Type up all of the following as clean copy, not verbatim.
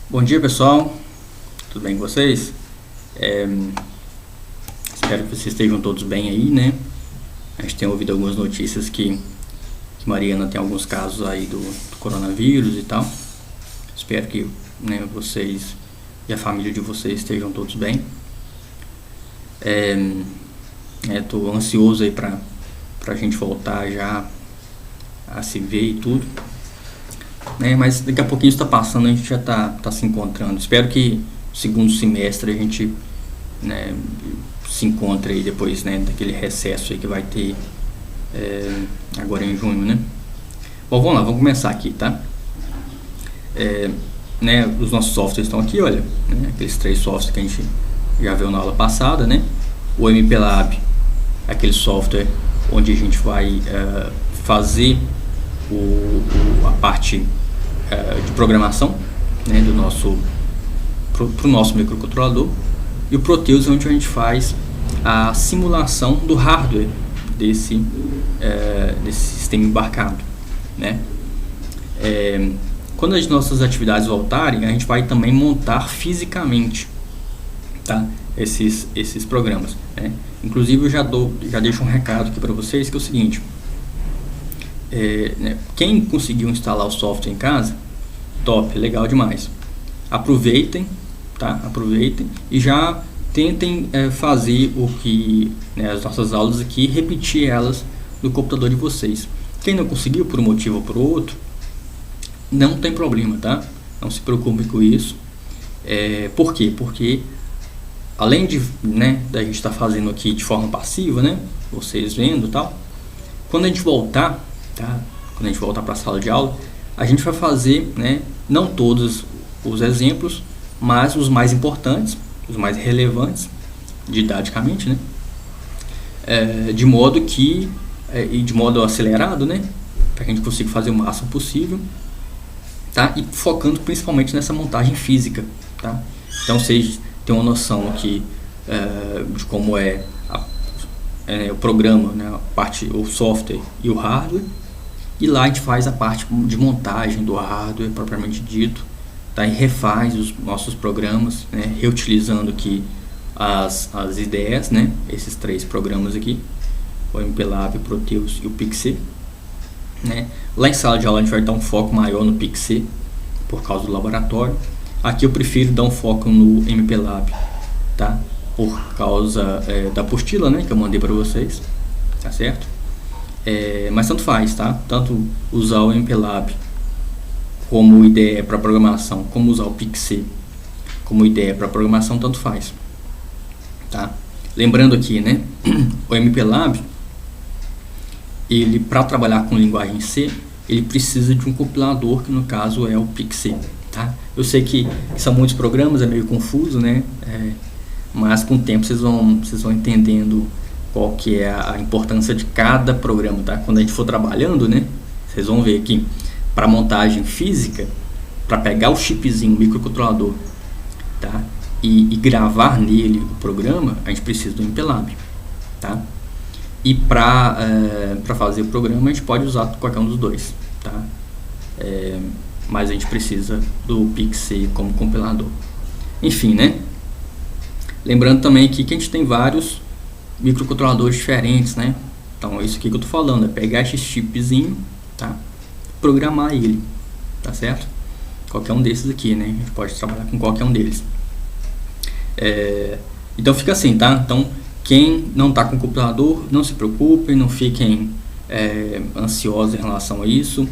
Bom dia, pessoal, tudo bem com vocês? Espero que vocês estejam todos bem aí, né? A gente tem ouvido algumas notícias que Mariana tem alguns casos aí do coronavírus e tal. Espero que, né, vocês e a família de vocês estejam todos bem. Tô ansioso aí pra gente voltar já a se ver e tudo. Mas daqui a pouquinho está passando, a gente já tá se encontrando. Espero que no segundo semestre a gente, né, se encontre aí depois, né, daquele recesso aí que vai ter agora em junho, né? Bom, vamos lá, vamos começar aqui, tá? Os nossos softwares estão aqui, olha, né, aqueles 3 softwares que a gente já viu na aula passada, né? O MPLAB, aquele software onde a gente vai fazer a parte de programação, né, pro nosso microcontrolador, e o Proteus, onde a gente faz a simulação do hardware desse sistema embarcado, né? Quando as nossas atividades voltarem, a gente vai também montar fisicamente, tá, esses programas, né? Inclusive eu já deixo um recado aqui para vocês, que é o seguinte: quem conseguiu instalar o software em casa, top, legal demais. Aproveitem, tá? Aproveitem e já tentem fazer o que, né, as nossas aulas aqui, repetir elas no computador de vocês. Quem não conseguiu por um motivo ou por outro, não tem problema, tá? Não se preocupe com isso. Por quê? Porque além de, né, da gente estar fazendo aqui de forma passiva, né, vocês vendo e tal, quando a gente voltar, tá? Quando a gente voltar para a sala de aula, a gente vai fazer, né, não todos os exemplos, mas os mais importantes, os mais relevantes didaticamente, né? De modo que e de modo acelerado, né, para que a gente consiga fazer o máximo possível, tá? E focando principalmente nessa montagem física, tá? Então vocês têm uma noção aqui de como o programa, né, a parte, o software e o hardware, e lá a gente faz a parte de montagem do hardware propriamente dito, tá? E refaz os nossos programas, né, reutilizando aqui as ideias, né, esses 3 programas aqui, o MPLAB, o Proteus e o PIC-C, né? Lá em sala de aula a gente vai dar um foco maior no PIC-C por causa do laboratório. Aqui eu prefiro dar um foco no MPLAB, tá? Por causa da apostila, né, que eu mandei para vocês, tá certo? Mas tanto faz, tá? Tanto usar o MPLAB como ideia para programação, como usar o PIC-C como ideia para programação, tanto faz, tá? Lembrando aqui, né, o MPLAB, ele, para trabalhar com linguagem C, ele precisa de um compilador, que no caso é o PIC-C, tá? Eu sei que são muitos programas, é meio confuso, né? Mas com o tempo vocês vão entendendo qual que é a importância de cada programa, tá? Quando a gente for trabalhando, né, vocês vão ver que para montagem física, para pegar o chipzinho, o microcontrolador, tá, e gravar nele o programa, a gente precisa do MPLAB, tá? E para fazer o programa a gente pode usar qualquer um dos dois, tá? Mas a gente precisa do PIC-C como compilador. Enfim, né? Lembrando também aqui que a gente tem vários microcontroladores diferentes, né? Então é isso aqui que eu tô falando, é pegar esse chipzinho, tá? Programar ele, tá certo? Qualquer um desses aqui, né? A gente pode trabalhar com qualquer um deles. Então fica assim, tá? Então quem não tá com computador, não se preocupem, não fiquem ansiosos em relação a isso.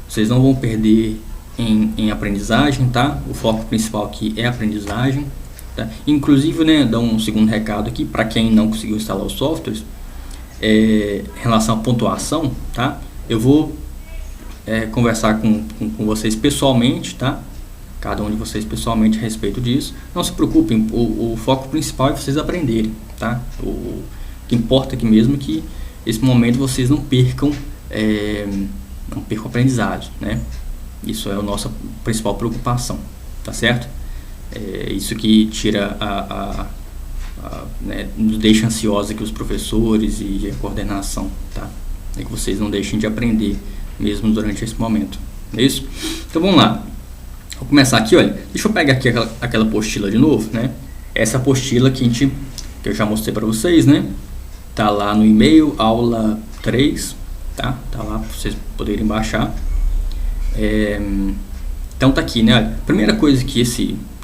Vocês não vão perder em aprendizagem, tá? O foco principal aqui é a aprendizagem, tá? Inclusive, né, dar um segundo recado aqui para quem não conseguiu instalar os softwares, em relação à pontuação, tá? Eu vou conversar com vocês pessoalmente, tá? Cada um de vocês pessoalmente a respeito disso. Não se preocupem, o foco principal é vocês aprenderem, tá? O que importa aqui mesmo é que nesse momento vocês não percam aprendizado, né? Isso é a nossa principal preocupação, tá certo? Isso que tira né, nos deixa ansiosos aqui os professores e a coordenação, tá? É que vocês não deixem de aprender mesmo durante esse momento, é isso? Então vamos lá. Vou começar aqui, olha. Deixa eu pegar aqui aquela apostila de novo, né? Essa apostila que eu já mostrei para vocês, né? Tá lá no e-mail, aula 3, tá? Tá lá para vocês poderem baixar. Então tá aqui, né? Olha, a primeira coisa que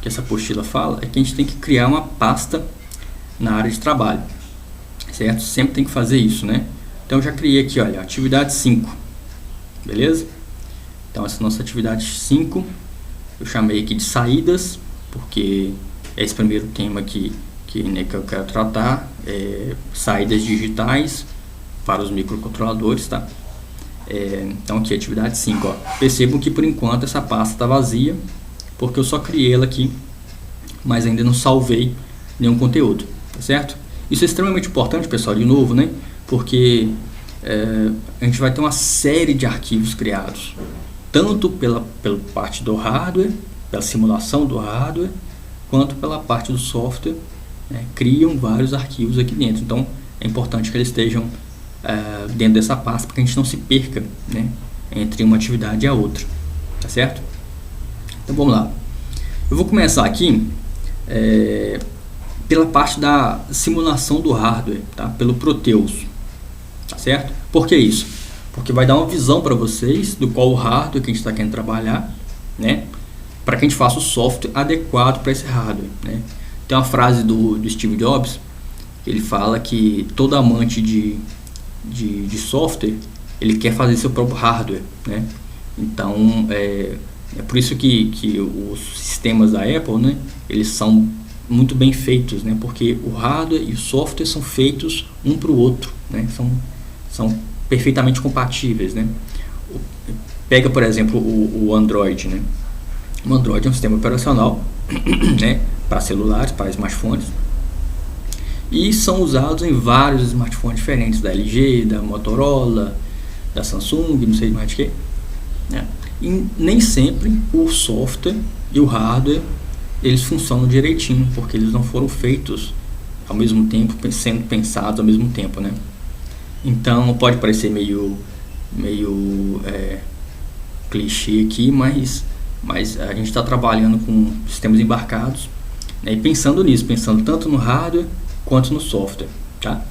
essa apostila fala é que a gente tem que criar uma pasta na área de trabalho, certo? Sempre tem que fazer isso, né? Então eu já criei aqui, olha, atividade 5, beleza? Então essa nossa atividade 5, eu chamei aqui de saídas, porque é esse primeiro tema aqui né, que eu quero tratar, saídas digitais para os microcontroladores, tá? Então aqui atividade 5, ó. Percebam que por enquanto essa pasta está vazia, porque eu só criei ela aqui, mas ainda não salvei nenhum conteúdo, tá certo? Isso é extremamente importante, pessoal, de novo, né? Porque a gente vai ter uma série de arquivos criados, tanto pela parte do hardware, pela simulação do hardware, quanto pela parte do software, né? Criam vários arquivos aqui dentro, então é importante que eles estejam dentro dessa pasta para que a gente não se perca, né, entre uma atividade e a outra, tá certo? Então vamos lá. Eu vou começar aqui pela parte da simulação do hardware, tá? Pelo Proteus, tá certo? Por que isso? Porque vai dar uma visão para vocês do qual o hardware que a gente está querendo trabalhar, né? Para que a gente faça o software adequado para esse hardware, né? Tem uma frase do Steve Jobs, ele fala que todo amante de software, ele quer fazer seu próprio hardware, né? Então é por isso que os sistemas da Apple, né, eles são muito bem feitos, né? Porque o hardware e o software são feitos um para o outro, né? São perfeitamente compatíveis, né? Pega, por exemplo, o Android, né? O Android é um sistema operacional, né, para celulares, para smartphones, e são usados em vários smartphones diferentes, da LG, da Motorola, da Samsung, não sei mais de que, né? E nem sempre o software e o hardware eles funcionam direitinho, porque eles não foram feitos ao mesmo tempo, sendo pensados ao mesmo tempo, né? Então pode parecer meio clichê aqui, mas a gente está trabalhando com sistemas embarcados, né, e pensando nisso, pensando tanto no hardware quanto no software, tá?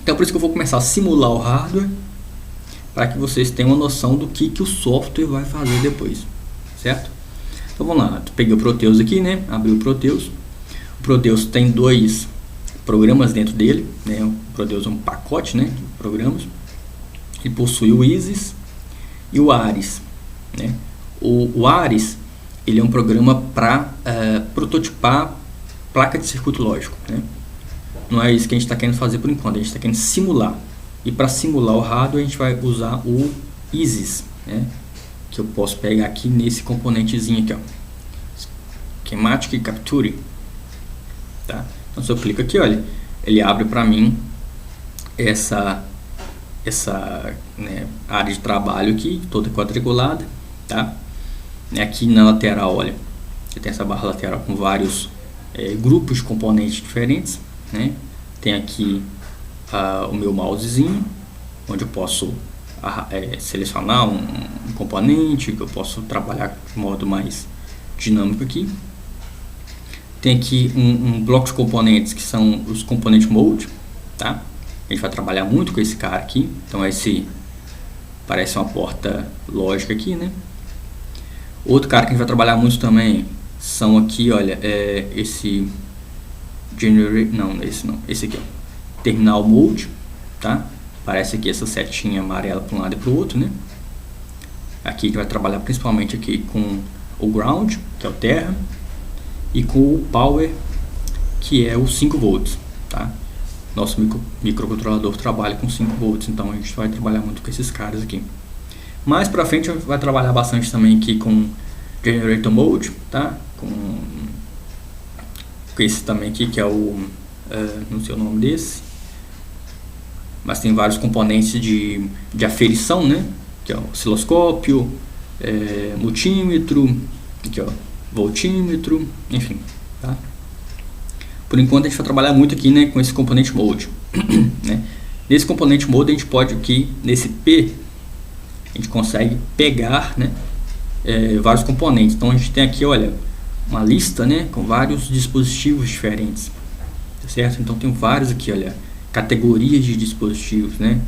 Então por isso que eu vou começar a simular o hardware, para que vocês tenham uma noção do que o software vai fazer depois, certo? Então vamos lá, peguei o Proteus aqui, né? Abri o Proteus. O Proteus tem 2 programas dentro dele, né? O Proteus é um pacote, né, de programas. Ele possui o Isis e o Ares, né? O Ares, ele é um programa para prototipar placa de circuito lógico, né? Não é isso que a gente está querendo fazer por enquanto, a gente está querendo simular. E para simular o hardware a gente vai usar o Isis, né? Que eu posso pegar aqui nesse componentezinho aqui, ó, Schematic Capture, tá? Então se eu clico aqui, olha, ele abre para mim essa né, área de trabalho aqui, toda quadriculada, tá? Aqui na lateral, olha, você tem essa barra lateral com vários grupos de componentes diferentes, né? Tem aqui o meu mousezinho, onde eu posso selecionar um componente, que eu posso trabalhar de modo mais dinâmico aqui. Tem aqui um bloco de componentes que são os component mode, tá? A gente vai trabalhar muito com esse cara aqui. Então esse parece uma porta lógica aqui, né? Outro cara que a gente vai trabalhar muito também são aqui, olha, esse esse aqui, ó, terminal mode, tá? Parece aqui essa setinha amarela para um lado e para o outro, né? Aqui a gente vai trabalhar principalmente aqui com o ground, que é o terra, e com o power, que é o 5 volts, tá? Nosso microcontrolador trabalha com 5 volts, então a gente vai trabalhar muito com esses caras aqui. Mais pra frente a gente vai trabalhar bastante também aqui com generator mode, tá? Com esse também aqui, que é o não sei o nome desse, mas tem vários componentes de aferição, né? Que é o osciloscópio, multímetro, aqui, ó, voltímetro, enfim, tá? Por enquanto a gente vai trabalhar muito aqui, né, com esse componente mode, né? Nesse componente mode a gente pode aqui, nesse P, a gente consegue pegar, né, vários componentes. Então a gente tem aqui, olha, uma lista, né, com vários dispositivos diferentes, tá certo? Então tem vários aqui, olha, categorias de dispositivos, né?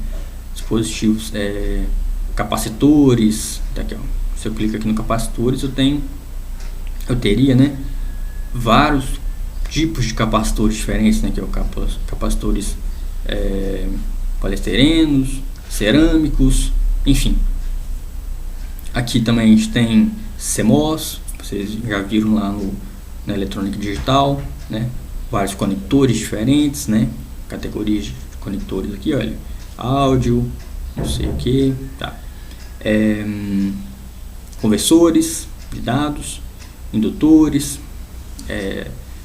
Dispositivos capacitores, tá aqui, ó. Se eu clico aqui no capacitores, eu teria, né, vários tipos de capacitores diferentes, né, que é o capacitores poliesterenos, cerâmicos, enfim. Aqui também a gente tem CMOS, vocês já viram lá na eletrônica digital, né, vários conectores diferentes, né, categorias de conectores aqui, olha, áudio, não sei o que, tá, conversores de dados, indutores,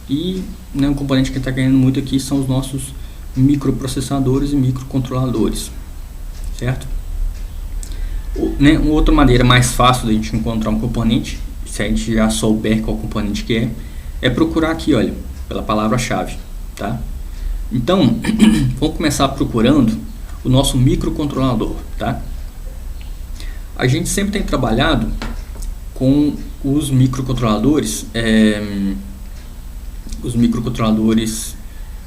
e, né, um componente que está ganhando muito aqui são os nossos microprocessadores e microcontroladores, certo? Né, uma outra maneira mais fácil de a gente encontrar um componente, se a gente já souber qual componente que é procurar aqui, olha, pela palavra-chave, tá? Então, vamos começar procurando o nosso microcontrolador, tá? A gente sempre tem trabalhado com os microcontroladores,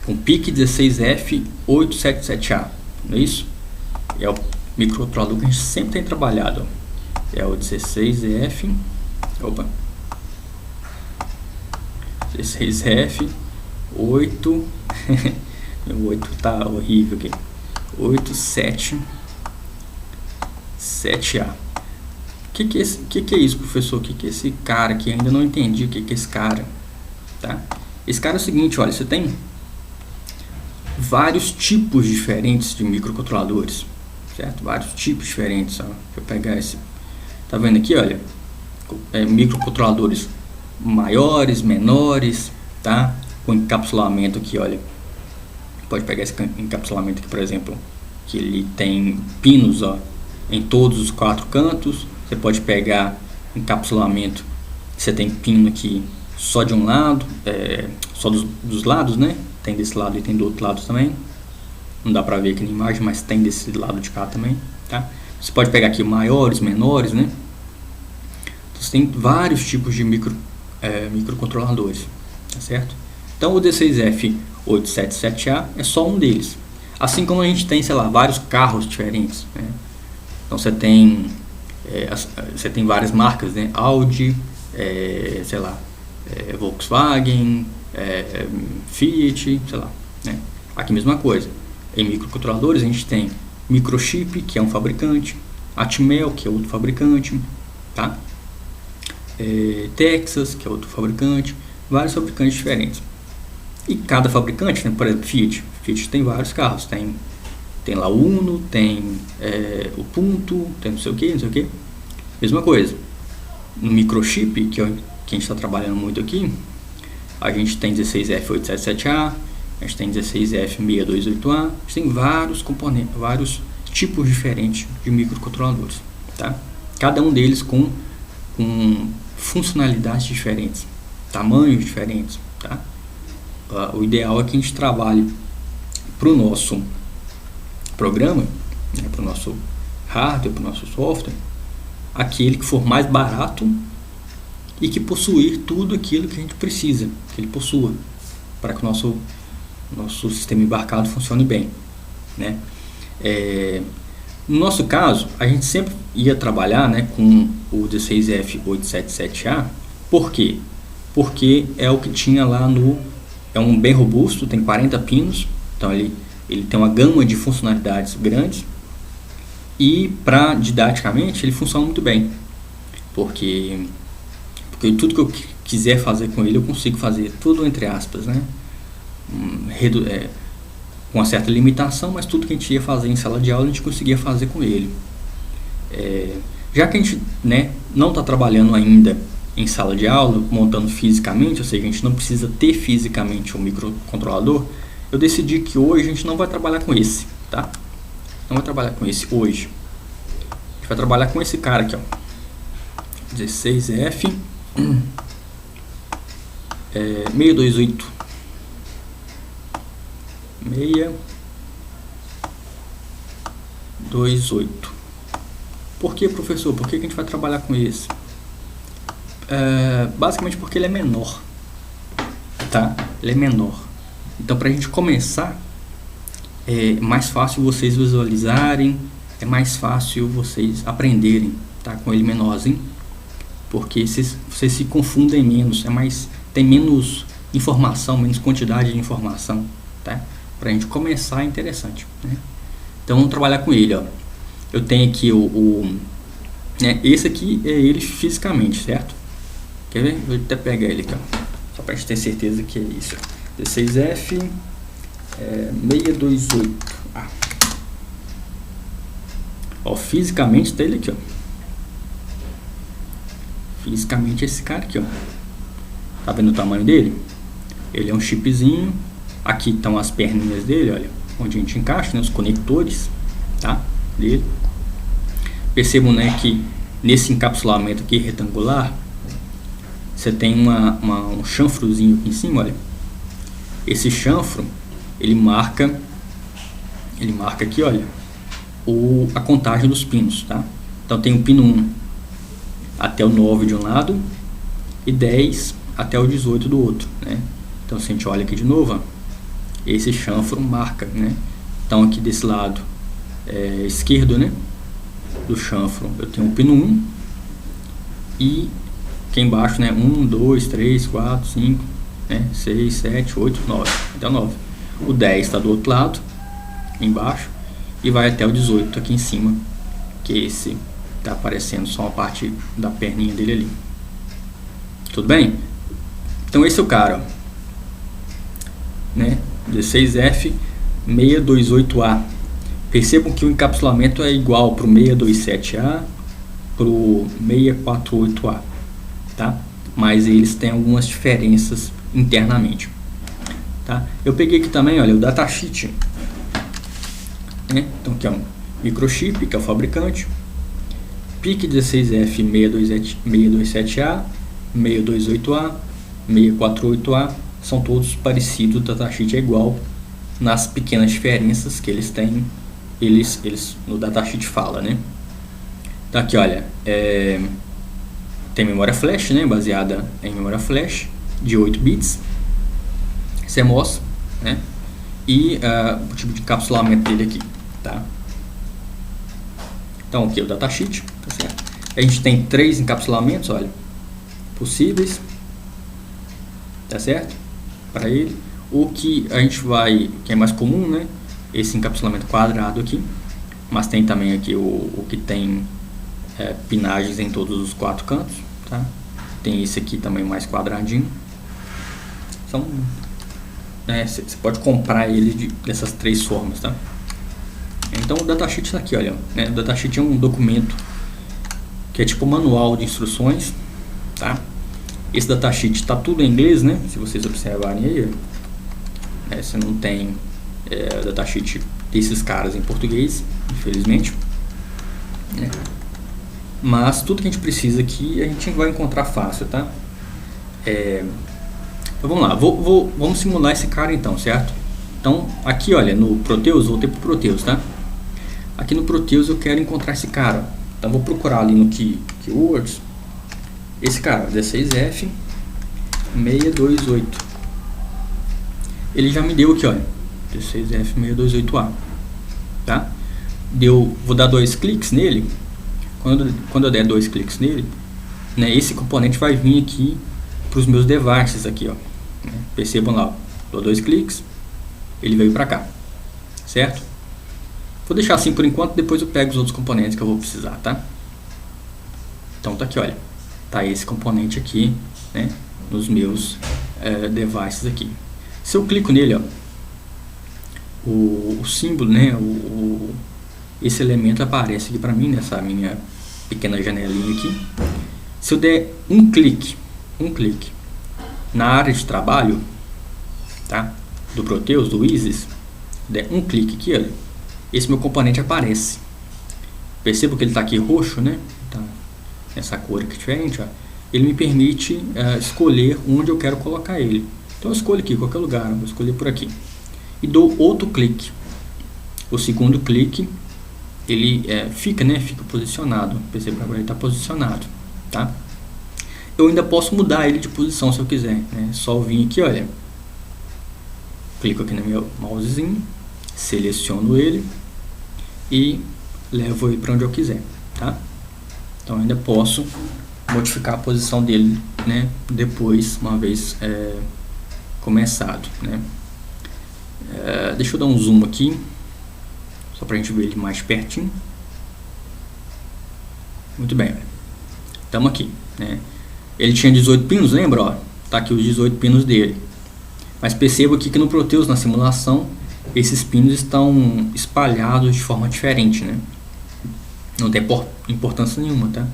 com PIC16F877A, não é isso? É o microcontrolador que a gente sempre tem trabalhado, é o 16F, 16F8, meu 8 tá horrível aqui, 877A. O que é isso, professor? O que é esse cara aqui? Ainda não entendi o que é esse cara, tá? Esse cara é o seguinte, olha, você tem vários tipos diferentes de microcontroladores, certo? Vários tipos diferentes, ó. Deixa eu pegar esse, tá vendo aqui, olha, microcontroladores maiores, menores, tá? Com encapsulamento aqui, olha, pode pegar esse encapsulamento aqui, por exemplo, que ele tem pinos, ó, em todos os 4 cantos. Você pode pegar encapsulamento, você tem pino aqui só de um lado, só dos lados, né? Tem desse lado e tem do outro lado também. Não dá pra ver aqui na imagem, mas tem desse lado de cá também, tá? Você pode pegar aqui maiores, menores, né? Então, você tem vários tipos de microcontroladores, tá certo? Então o D6F877A é só um deles. Assim como a gente tem, sei lá, vários carros diferentes, né? Então você tem várias marcas, né? Audi, sei lá, Volkswagen, Fiat, sei lá, né? Aqui mesma coisa. Em microcontroladores a gente tem Microchip, que é um fabricante, Atmel, que é outro fabricante, tá? Texas, que é outro fabricante, vários fabricantes diferentes. E cada fabricante, né? Por exemplo, Fiat tem vários carros, tem lá o Uno, tem o Punto, tem não sei o que. Mesma coisa. No Microchip, que é o que a gente está trabalhando muito aqui, a gente tem 16F877A, a gente tem 16F628A, a gente tem vários componentes, vários tipos diferentes de microcontroladores, tá? Cada um deles com funcionalidades diferentes, tamanhos diferentes, tá? O ideal é que a gente trabalhe para o nosso programa, né, para o nosso hardware, para o nosso software, aquele que for mais barato e que possuir tudo aquilo que a gente precisa que ele possua para que o nosso sistema embarcado funcione bem, né? No nosso caso, a gente sempre ia trabalhar, né, com o 16F877A. Por quê? Porque é o que tinha lá é um bem robusto, tem 40 pinos, então ele tem uma gama de funcionalidades grandes e didaticamente ele funciona muito bem, porque tudo que eu quiser fazer com ele eu consigo fazer, tudo entre aspas, né? Com uma certa limitação, mas tudo que a gente ia fazer em sala de aula a gente conseguia fazer com ele. Já que a gente, né, não está trabalhando ainda em sala de aula, montando fisicamente, ou seja, a gente não precisa ter fisicamente um microcontrolador, eu decidi que hoje a gente não vai trabalhar com esse, tá? Não vai trabalhar com esse hoje. A gente vai trabalhar com esse cara aqui, ó. 16F 628. Por que, professor? Por que a gente vai trabalhar com esse? Basicamente porque ele é menor, tá? Ele é menor. Então, para a gente começar, é mais fácil vocês visualizarem, é mais fácil vocês aprenderem, tá? Com ele menorzinho, porque vocês se confundem menos, tem menos informação, menos quantidade de informação, tá? Para a gente começar é interessante, né? Então, vamos trabalhar com ele, ó. Eu tenho aqui esse aqui é ele fisicamente, certo? Quer ver? Vou até pegar ele aqui, ó, só para a gente ter certeza que é isso. 16F 628A. Ó, fisicamente tá ele aqui, ó. Fisicamente esse cara aqui, ó. Tá vendo o tamanho dele? Ele é um chipzinho. Aqui estão as perninhas dele, olha, onde a gente encaixa, né, os conectores, tá? Dele. Percebam, né, que nesse encapsulamento aqui retangular, você tem um chanfrozinho aqui em cima, olha. Esse chanfro, ele marca aqui, olha, a contagem dos pinos, tá? Então tem o pino 1 até o 9 de um lado e 10 até o 18 do outro, né? Então se a gente olha aqui de novo, ó, esse chanfro marca, né? Então aqui desse lado esquerdo, né, do chanfro, eu tenho o pino 1 e aqui embaixo, né, 1, 2, 3, 4, 5, né, 6, 7, 8, 9, até o 9. O 10 está do outro lado, embaixo, e vai até o 18 aqui em cima, que esse está aparecendo só uma parte da perninha dele ali. Tudo bem? Então esse é o cara, ó, né, 16F 628A. Percebam que o encapsulamento é igual para o 627A, para o 648A, tá? Mas eles têm algumas diferenças internamente, tá? Eu peguei aqui também, olha, o datasheet, né? Então aqui é um microchip, que é o fabricante, PIC 16F 627A, 628A, 648A, são todos parecidos, o datasheet é igual nas pequenas diferenças que eles têm, eles no datasheet fala, né? Então aqui, olha, tem memória flash, né, baseada em memória flash de 8 bits, CMOS, né, e o tipo de encapsulamento dele aqui, tá? Então aqui é o datasheet, tá certo? A gente tem 3 encapsulamentos, olha, possíveis, tá certo? Para ele, o que a gente que é mais comum, né, esse encapsulamento quadrado aqui, mas tem também aqui o que tem pinagens em todos os 4 cantos, tá? Tem esse aqui também mais quadradinho. Você pode comprar ele dessas 3 formas, tá? Então o datasheet está aqui, olha, né? O datasheet é um documento que é tipo manual de instruções, tá? Esse datasheet está tudo em inglês, né? Se vocês observarem aí, você não tem datasheet desses caras em português, infelizmente, né? Mas tudo que a gente precisa aqui a gente vai encontrar fácil, tá? Então vamos lá, vamos simular esse cara então, certo? Então aqui, olha, no Proteus, voltei pro Proteus, tá? Aqui no Proteus eu quero encontrar esse cara. Então vou procurar ali no Keywords esse cara, 16F 628. Ele já me deu aqui, olha, 16F 628A, tá? Vou dar 2 cliques nele. Quando eu der 2 cliques nele, né, esse componente vai vir aqui para os meus devices aqui, ó. Percebam lá, ó, dou 2 cliques, ele veio para cá, certo? Vou deixar assim por enquanto, depois eu pego os outros componentes que eu vou precisar, tá? Então tá aqui, olha, tá esse componente aqui, né, nos meus devices aqui. Se eu clico nele, ó, o símbolo, né, esse elemento aparece aqui para mim nessa minha pequena janelinha aqui. Se eu der um clique na área de trabalho, tá, do Proteus, do Isis, der um clique aqui, olha, esse meu componente aparece. Perceba que ele está aqui roxo, né? Tá nessa cor aqui diferente, ó. Ele me permite escolher onde eu quero colocar ele. Então eu escolho aqui, qualquer lugar, vou escolher por aqui. E dou outro clique. O segundo clique, ele fica posicionado. Perceba que agora ele está posicionado, tá? eu ainda posso mudar ele de posição se eu quiser, né? Só vir aqui, olha, clico aqui no meu mousezinho, seleciono ele e levo ele para onde eu quiser, tá? Então ainda posso modificar a posição dele, né, depois, uma vez começado, né? Deixa eu dar um zoom aqui, só para a gente ver ele mais pertinho. Muito bem, estamos aqui, né? Ele tinha 18 pinos, lembra? Ó, tá aqui os 18 pinos dele. Mas perceba aqui que no Proteus, na simulação, esses pinos estão espalhados de forma diferente, né? Não tem importância nenhuma, tá?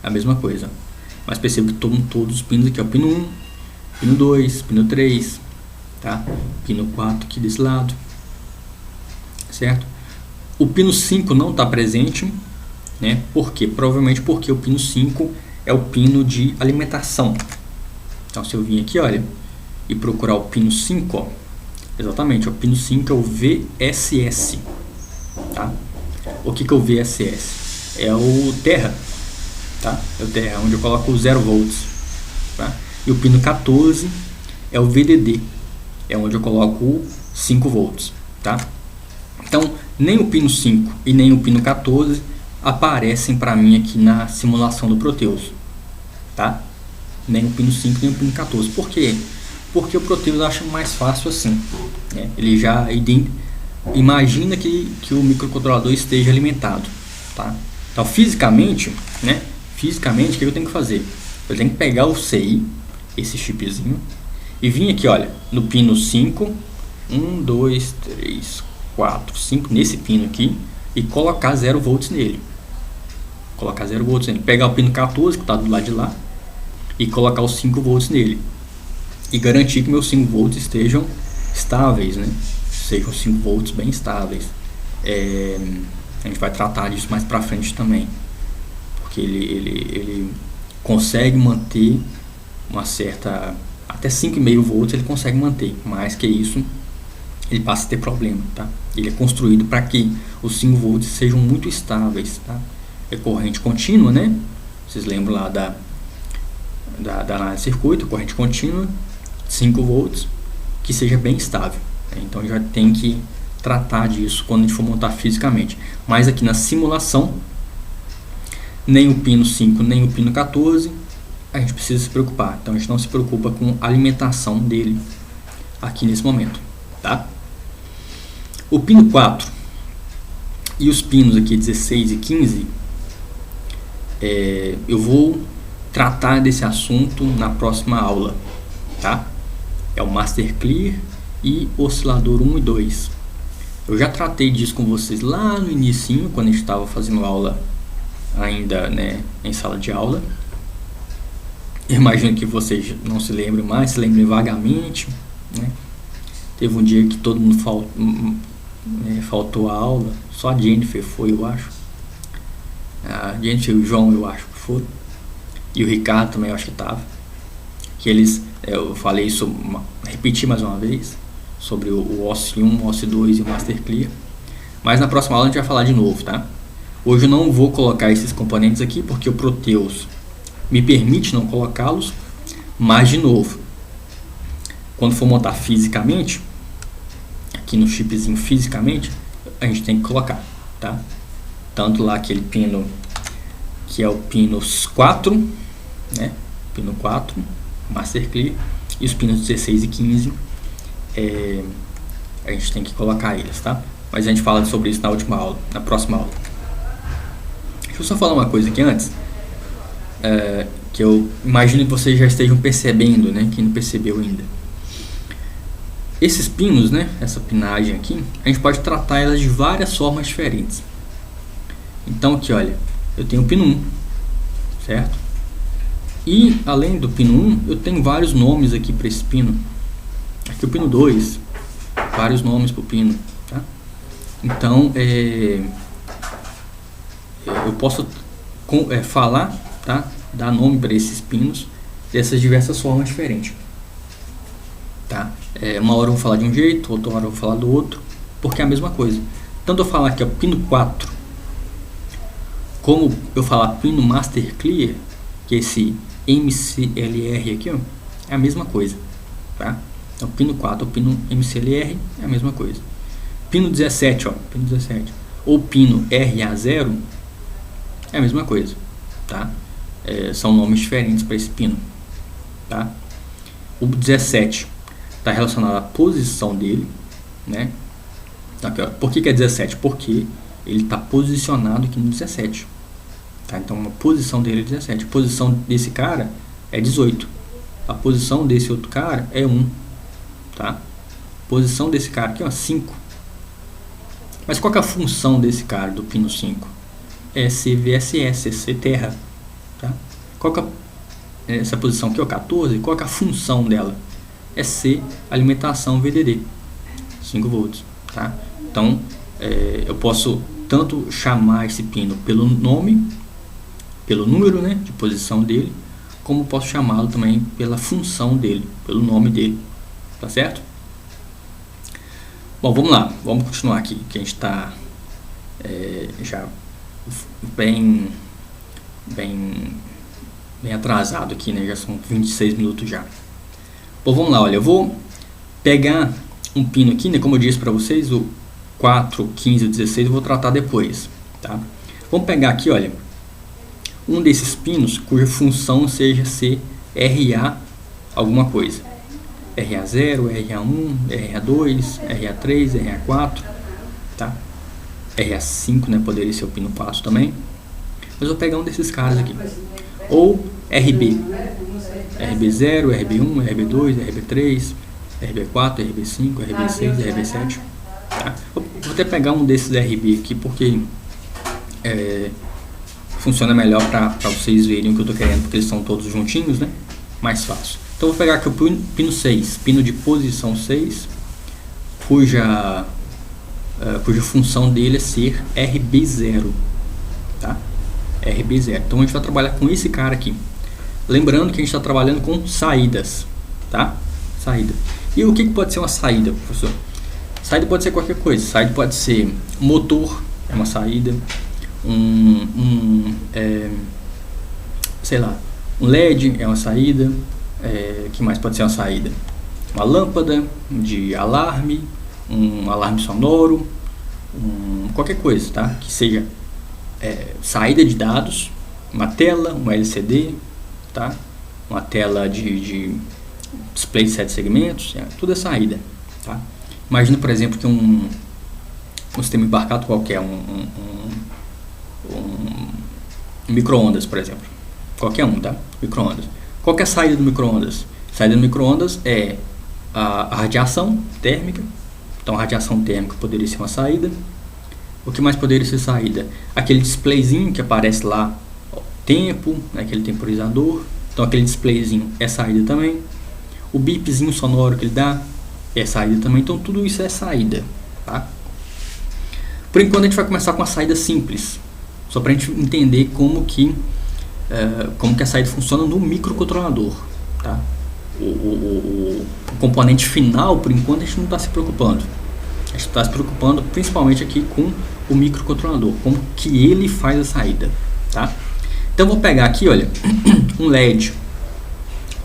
É a mesma coisa. Mas perceba que estão todos os pinos aqui, ó. Pino 1, pino 2, pino 3, tá? Pino 4 aqui desse lado, certo? O pino 5 não está presente, né? Por quê? Provavelmente porque o pino 5 é o pino de alimentação. Então, se eu vir aqui, olha, e procurar o pino 5, ó, exatamente, o pino 5 é o VSS, tá? O que é o VSS? É o terra, tá? É o terra, onde eu coloco 0 volts, tá? E o pino 14 é o VDD, é onde eu coloco 5 volts, tá? Então, nem o pino 5 e nem o pino 14 aparecem para mim aqui na simulação do Proteus, tá? Nem o pino 5 nem o pino 14. Por quê? Porque o Proteus acha mais fácil assim, né? Ele já imagina que o microcontrolador esteja alimentado, tá? Então, fisicamente, né? Fisicamente, o que eu tenho que fazer? Eu tenho que pegar o CI, esse chipzinho, e vir aqui, olha, no pino 5, 1, 2, 3, 4, 5, nesse pino aqui, e colocar 0 volts nele. Colocar 0 volts nele. Pegar o pino 14, que está do lado de lá, e colocar os 5 volts nele. E garantir que meus 5 volts estejam estáveis, né? Sejam 5 volts bem estáveis. A gente vai tratar disso mais pra frente também. Porque ele consegue manter uma certa... Até 5,5 volts ele consegue manter. Mais que isso, ele passa a ter problema, tá? Ele é construído para que os 5 volts sejam muito estáveis, tá? É corrente contínua, né? Vocês lembram lá da análise de circuito, corrente contínua, 5 volts, que seja bem estável. Então já tem que tratar disso quando a gente for montar fisicamente. Mas aqui na simulação, nem o pino 5 nem o pino 14 a gente precisa se preocupar. Então a gente não se preocupa com a alimentação dele aqui nesse momento, tá? O pino 4 e os pinos aqui 16 e 15, eu vou tratar desse assunto na próxima aula, tá? É o Master Clear e oscilador 1 e 2. Eu já tratei disso com vocês lá no inicinho, quando a gente estava fazendo aula ainda, né, em sala de aula. Eu imagino que vocês não se lembrem mais, se lembrem vagamente, né? Teve um dia que todo mundo faltou a aula, só a Jennifer foi, eu acho. A Jennifer e o João, eu acho que foram. E o Ricardo também, eu acho que estava. Que eles, eu falei isso, repeti mais uma vez, sobre o OSI 1, o OSI 2 e o Master Clear. Mas na próxima aula a gente vai falar de novo, tá? Hoje eu não vou colocar esses componentes aqui, porque o Proteus me permite não colocá-los. Mas, de novo, quando for montar fisicamente, aqui no chipzinho fisicamente, a gente tem que colocar, tá? Tanto lá aquele pino que é o pino 4, né? Pino 4, Master Clear, e os pinos 16 e 15, a gente tem que colocar eles, tá? Mas a gente fala sobre isso na última aula, na próxima aula. Deixa eu só falar uma coisa aqui antes, que eu imagino que vocês já estejam percebendo, né? Quem não percebeu ainda. Esses pinos, né? Essa pinagem aqui, a gente pode tratar elas de várias formas diferentes. Então aqui, olha, eu tenho o pino 1, certo? E além do pino 1, eu tenho vários nomes aqui para esse pino. Aqui o pino 2, vários nomes para o pino, tá? Então, eu posso falar, tá? Dar nome para esses pinos dessas diversas formas diferentes, tá? Uma hora eu vou falar de um jeito, outra hora eu vou falar do outro, porque é a mesma coisa. Tanto eu falar que é o pino 4, como eu falar pino Master Clear, que é esse MCLR aqui, ó, é a mesma coisa, tá? Então, pino 4 ou pino MCLR é a mesma coisa. Pino 17, ó, pino 17, ou pino RA0 é a mesma coisa, tá? São nomes diferentes para esse pino, tá? O 17 está relacionado à posição dele, né? Aqui, ó. Por que é 17? Porque ele está posicionado aqui no 17, tá? Então a posição dele é 17, a posição desse cara é 18, a posição desse outro cara é 1, tá? A posição desse cara aqui, ó, 5. Mas qual que é a função desse cara do pino 5? É ser VSS, é ser terra, tá? Qual que é essa posição aqui, ó, 14? Qual que é a função dela? É ser alimentação VDD, 5 volts, tá? Então eu posso tanto chamar esse pino pelo nome, pelo número, né, de posição dele, como posso chamá-lo também pela função dele, pelo nome dele, tá certo? Bom, vamos lá, vamos continuar aqui, que a gente está já bem atrasado aqui, né? Já são 26 minutos já. Bom, vamos lá, olha, eu vou pegar um pino aqui, né? Como eu disse para vocês, o 4, 15 e 16 eu vou tratar depois, tá? Vamos pegar aqui, olha, um desses pinos cuja função seja ser RA alguma coisa. RA0, RA1, RA2, RA3, RA4, tá? RA5, né? Poderia ser o pino 4 também. Mas eu vou pegar um desses caras aqui. Ou RB. RB0, RB1, RB2, RB3, RB4, RB5, RB6, RB7. Tá? Vou até pegar um desses RB aqui porque funciona melhor para vocês verem o que eu estou querendo, porque eles são todos juntinhos, né? Mais fácil. Então vou pegar aqui o pino 6, pino de posição 6, cuja função dele é ser RB0, tá? RB0. Então a gente vai trabalhar com esse cara aqui. Lembrando que a gente está trabalhando com saídas, tá? Saída. E o que pode ser uma saída, professor? Saída pode ser qualquer coisa. Saída pode ser motor, é uma saída. Sei lá, um LED é uma saída. Que mais pode ser uma saída? Uma lâmpada de alarme, um alarme sonoro, qualquer coisa, tá? Que seja saída de dados, uma tela, um LCD, tá? Uma tela de display de 7 segmentos, tudo é saída, tá? Imagina, por exemplo, que um sistema embarcado qualquer, um micro-ondas, por exemplo, qualquer um, tá? Micro-ondas. Qual que é a saída do micro-ondas? A saída do micro-ondas é a radiação térmica. Então, a radiação térmica poderia ser uma saída. O que mais poderia ser saída? Aquele displayzinho que aparece lá, tempo, né, aquele temporizador. Então, aquele displayzinho é saída também. O bipzinho sonoro que ele dá é saída também. Então, tudo isso é saída, tá? Por enquanto, a gente vai começar com a saída simples, só para a gente entender como que a saída funciona no microcontrolador, tá? O componente final, por enquanto, a gente não está se preocupando. A gente está se preocupando principalmente aqui com o microcontrolador, como que ele faz a saída, tá? Então, eu vou pegar aqui, olha, um LED.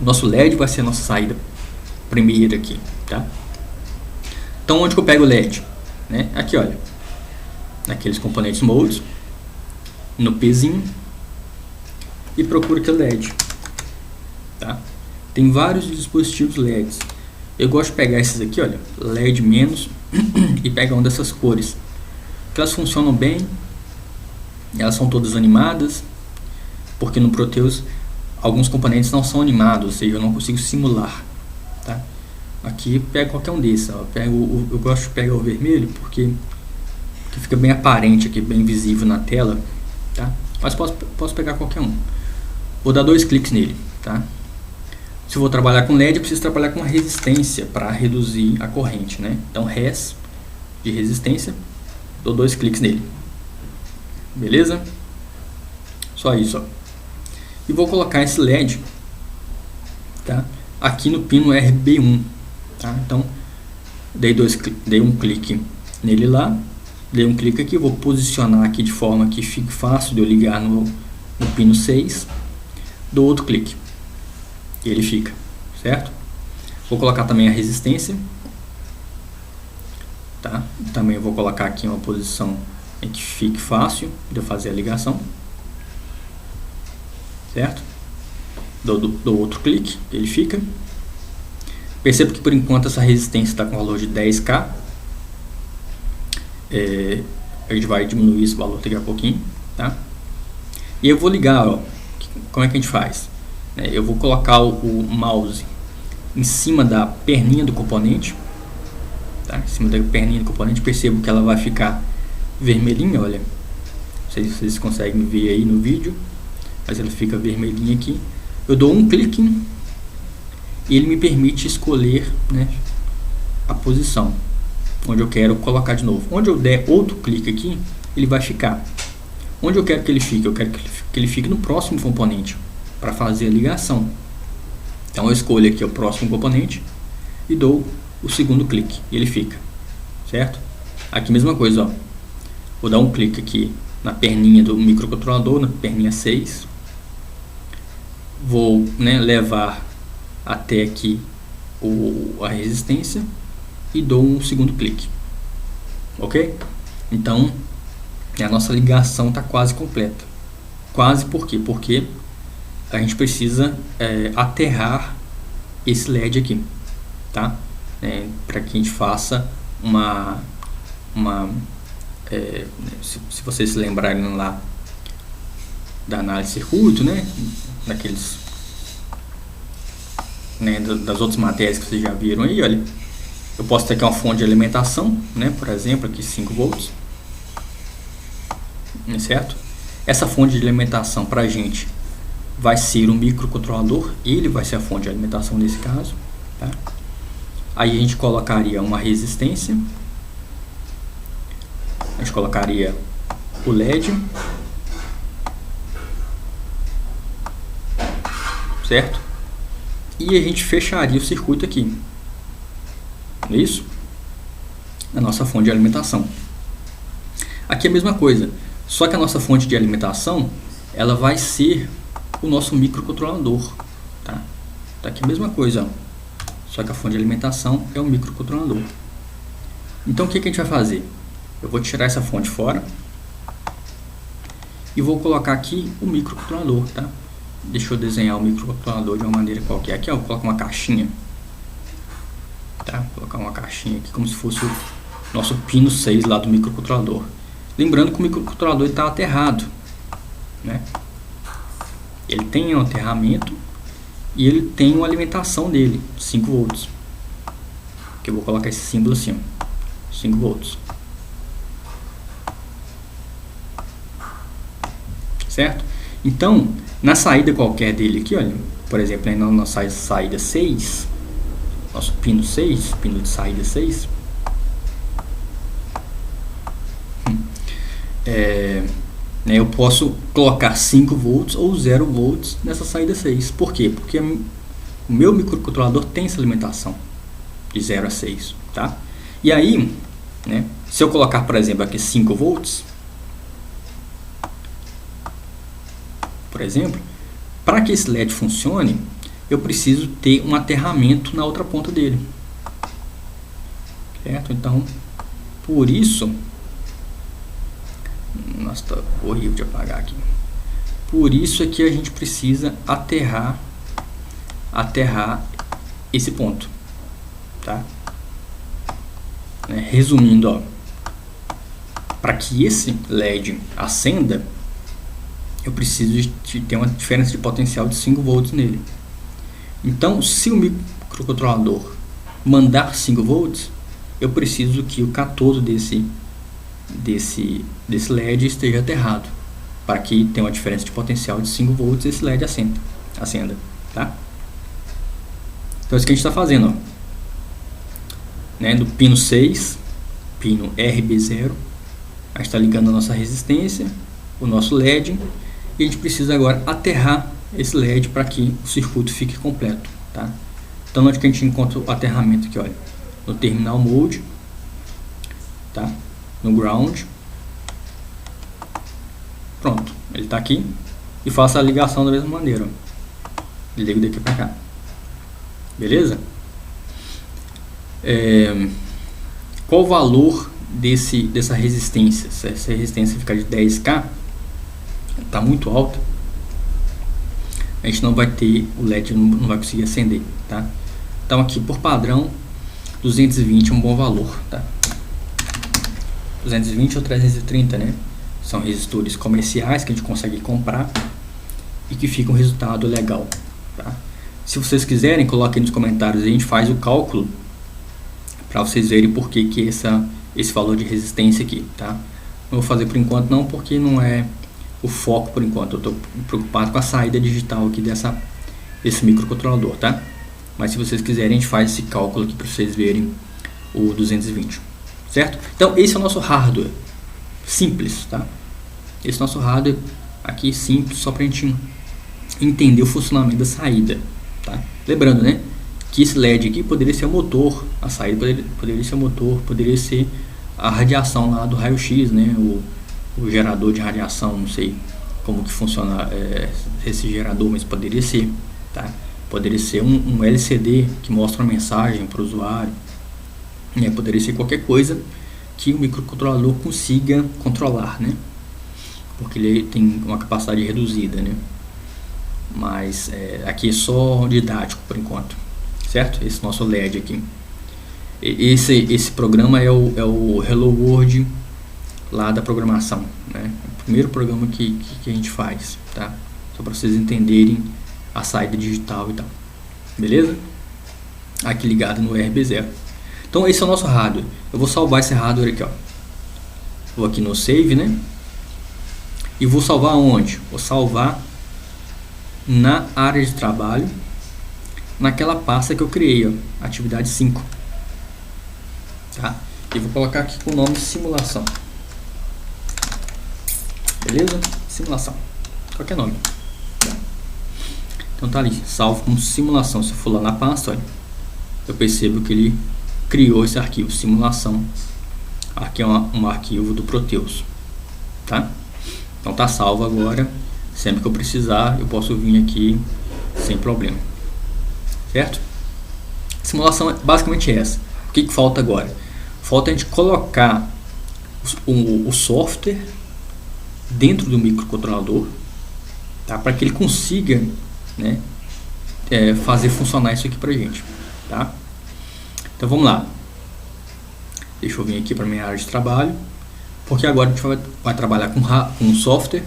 O nosso LED vai ser a nossa saída primeira aqui, tá? Então, onde que eu pego o LED? Né? Aqui, olha, naqueles componentes modes, no Pzinho, e procuro aqui o LED, tá? Tem vários dispositivos LEDs. Eu gosto de pegar esses aqui, olha, LED menos, e pegar uma dessas cores, que elas funcionam bem, elas são todas animadas, porque no Proteus alguns componentes não são animados, ou seja, eu não consigo simular, tá? Aqui pego qualquer um desses, ó. Eu gosto de pegar o vermelho porque fica bem aparente aqui, bem visível na tela, tá? Mas posso pegar qualquer um. Vou dar 2 cliques nele, tá? Se eu vou trabalhar com LED, eu preciso trabalhar com resistência para reduzir a corrente, né? Então, res de resistência, dou 2 cliques nele. Beleza? Só isso, ó. E vou colocar esse LED, tá? Aqui no pino RB1, tá? Então, dei um clique nele lá, dei um clique aqui, vou posicionar aqui de forma que fique fácil de eu ligar no pino 6, dou outro clique, e ele fica, certo? Vou colocar também a resistência, tá? Também vou colocar aqui uma posição em que fique fácil de eu fazer a ligação, certo? Dou outro clique, ele fica. Percebo que por enquanto essa resistência está com valor de 10K. A gente vai diminuir esse valor daqui a pouquinho, tá? E eu vou ligar, ó, como é que a gente faz? Eu vou colocar o mouse em cima da perninha do componente, tá? Em cima da perninha do componente, percebo que ela vai ficar vermelhinha, olha. Não sei se vocês conseguem ver aí no vídeo, mas ela fica vermelhinha aqui. Eu dou um clique e ele me permite escolher, né, a posição onde eu quero colocar de novo. Onde eu der outro clique aqui, ele vai ficar. Onde eu quero que ele fique? Eu quero que ele fique no próximo componente para fazer a ligação. Então eu escolho aqui o próximo componente e dou o segundo clique e ele fica, certo? Aqui mesma coisa, ó. Vou dar um clique aqui na perninha do microcontrolador, na perninha 6. Vou, né, levar até aqui a resistência e dou um segundo clique, ok? Então a nossa ligação está quase completa. Quase por quê? Porque a gente precisa aterrar esse LED aqui, tá? Para que a gente faça se vocês se lembrarem lá da análise de circuito, né? Daqueles, né, das outras matérias que vocês já viram aí, olha. Eu posso ter aqui uma fonte de alimentação, né? Por exemplo, aqui 5 volts, certo? Essa fonte de alimentação para a gente vai ser um microcontrolador, ele vai ser a fonte de alimentação nesse caso, tá? Aí a gente colocaria uma resistência, a gente colocaria o LED, certo? E a gente fecharia o circuito aqui, isso? A nossa fonte de alimentação. Aqui é a mesma coisa, só que a nossa fonte de alimentação, ela vai ser o nosso microcontrolador, tá? Tá aqui a mesma coisa, ó. Só que a fonte de alimentação é o microcontrolador. Então o que a gente vai fazer? Eu vou tirar essa fonte fora e vou colocar aqui o microcontrolador, tá? Deixa eu desenhar o microcontrolador de uma maneira qualquer. Aqui, ó, eu coloco uma caixinha, tá? Vou colocar uma caixinha aqui como se fosse o nosso pino 6 lá do microcontrolador. Lembrando que o microcontrolador está aterrado, né? Ele tem um aterramento e ele tem uma alimentação dele, 5 volts. Que eu vou colocar esse símbolo assim, ó, 5 volts. Certo? Então, na saída qualquer dele aqui, olha, por exemplo, na nossa saída 6, nosso pino 6, pino de saída 6, eu posso colocar 5 volts ou 0 volts nessa saída 6. Por quê? Porque o meu microcontrolador tem essa alimentação de 0 a 6, tá? E aí, né, se eu colocar, por exemplo, aqui 5 volts, por exemplo, para que esse LED funcione, eu preciso ter um aterramento na outra ponta dele, certo? Então, por isso, nossa, tá horrível de apagar aqui. Por isso é que a gente precisa aterrar esse ponto, tá? Resumindo, ó, para que esse LED acenda, eu preciso de ter uma diferença de potencial de 5 volts nele. Então, se o microcontrolador mandar 5 volts, eu preciso que o catodo desse LED esteja aterrado, para que tenha uma diferença de potencial de 5 volts e esse LED acenda, tá? Então, é isso que a gente está fazendo, ó. Do pino 6, pino RB0, a gente está ligando a nossa resistência, o nosso LED, e a gente precisa agora aterrar esse LED para que o circuito fique completo, tá? Então, onde que a gente encontra o aterramento aqui, olha, no terminal mode, tá? No ground, pronto, ele está aqui, e faço a ligação da mesma maneira, ó. Ligo daqui para cá, Beleza? Qual o valor dessa resistência? Se essa resistência ficar de 10K, está muito alta, a gente não vai ter, o LED não vai conseguir acender, tá? Então aqui por padrão 220 é um bom valor, tá? 220 ou 330, né? São resistores comerciais que a gente consegue comprar e que fica um resultado legal, tá? Se vocês quiserem, coloquem nos comentários, a gente faz o cálculo para vocês verem por que esse valor de resistência aqui, tá? Não vou fazer por enquanto não, porque não é o foco por enquanto. Eu estou preocupado com a saída digital aqui desse microcontrolador, tá? Mas se vocês quiserem, a gente faz esse cálculo aqui para vocês verem o 220, certo? Então esse é o nosso hardware simples, tá? Esse é o nosso hardware aqui simples, só para a gente entender o funcionamento da saída, tá? Lembrando, né, que esse LED aqui poderia ser o motor, a saída poderia ser o motor, poderia ser a radiação lá do raio-x, né, o gerador de radiação, não sei como que funciona esse gerador, mas poderia ser, tá? Poderia ser um LCD que mostra uma mensagem para o usuário, né? Poderia ser qualquer coisa que o microcontrolador consiga controlar, né? Porque ele tem uma capacidade reduzida, né? Mas aqui é só didático por enquanto, certo? Esse nosso LED aqui. Esse programa é o Hello World lá da programação, né? O primeiro programa que a gente faz, tá? Só para vocês entenderem a saída digital e tal, beleza? Aqui ligado no RB0. Então esse é o nosso hardware. Eu vou salvar esse hardware aqui, ó. Vou aqui no save, né? E vou salvar onde? Vou salvar na área de trabalho, naquela pasta que eu criei, ó, atividade 5, tá? E vou colocar aqui com o nome simulação, beleza? Simulação, qualquer nome. Então tá ali, salvo como simulação. Se eu for lá na pasta, olha, eu percebo que ele criou esse arquivo, simulação. Aqui é um arquivo do Proteus, tá? Então tá salvo agora. Sempre que eu precisar, eu posso vir aqui sem problema, certo? Simulação é basicamente essa. O que falta agora? Falta a gente colocar o software dentro do microcontrolador, tá? Para que ele consiga, né, fazer funcionar isso aqui pra gente, tá? Então vamos lá. Deixa eu vir aqui para minha área de trabalho, porque agora a gente vai trabalhar com software.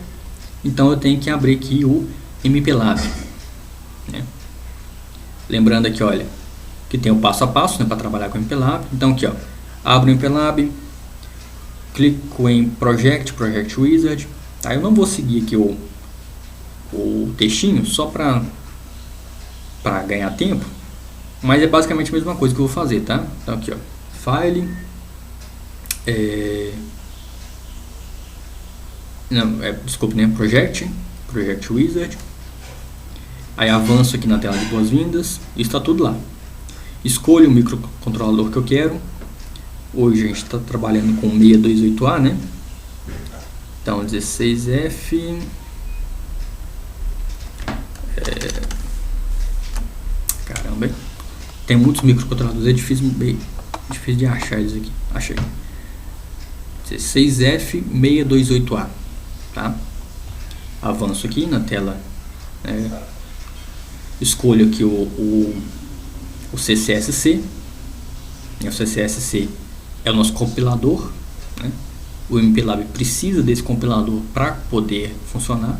Então eu tenho que abrir aqui o MPLAB, né? Lembrando aqui, olha, que tem o passo a passo, né, para trabalhar com o MPLAB. Então aqui, ó, abro o MPLAB, clico em Project Wizard. Tá? Eu não vou seguir aqui o textinho só para ganhar tempo, mas é basicamente a mesma coisa que eu vou fazer, tá? Então aqui, ó, File, desculpe, né? Project Wizard. Aí avanço aqui na tela de boas-vindas. Está tudo lá. Escolho o microcontrolador que eu quero. Hoje a gente está trabalhando com 628A, né? Então 16F. Caramba, hein? Tem muitos microcontroladores, é difícil de achar eles aqui. Achei. 16F628A, tá? Avanço aqui na tela, escolho aqui o CCSC. O CCSC é o nosso compilador, né? O MPLAB precisa desse compilador para poder funcionar.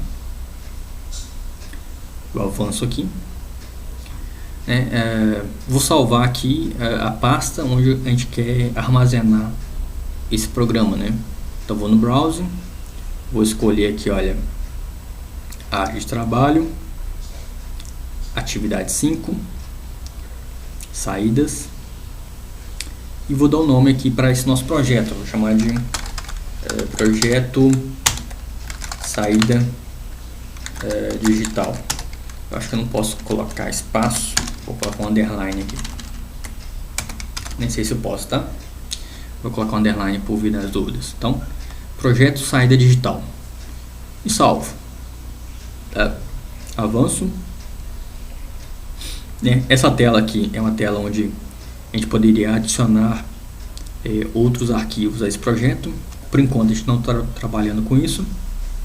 Eu avanço aqui. Vou salvar aqui a pasta onde a gente quer armazenar esse programa, né? Então vou no browser, vou escolher aqui, olha, área de trabalho, atividade 5, saídas, e vou dar um nome aqui para esse nosso projeto. Vou chamar de projeto saída digital. Eu acho que eu não posso colocar espaço, vou colocar um underline aqui. Nem sei se eu posso, tá? Vou colocar um underline por vir das dúvidas. Então, projeto saída digital. E salvo. Tá? Avanço. né? Essa tela aqui é uma tela onde a gente poderia adicionar outros arquivos a esse projeto. Por enquanto a gente não está trabalhando com isso,